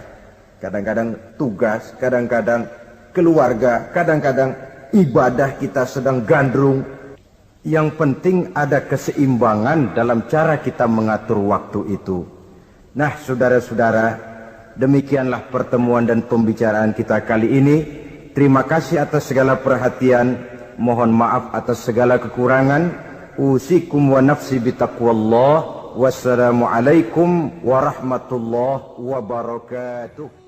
Kadang-kadang tugas, kadang-kadang keluarga, kadang-kadang ibadah kita sedang gandrung. Yang penting ada keseimbangan dalam cara kita mengatur waktu itu. Nah, saudara-saudara, demikianlah pertemuan dan pembicaraan kita kali ini. Terima kasih atas segala perhatian. Mohon maaf atas segala kekurangan. Usikum wa nafsi bitaqwallah. Wassalamualaikum warahmatullahi wabarakatuh.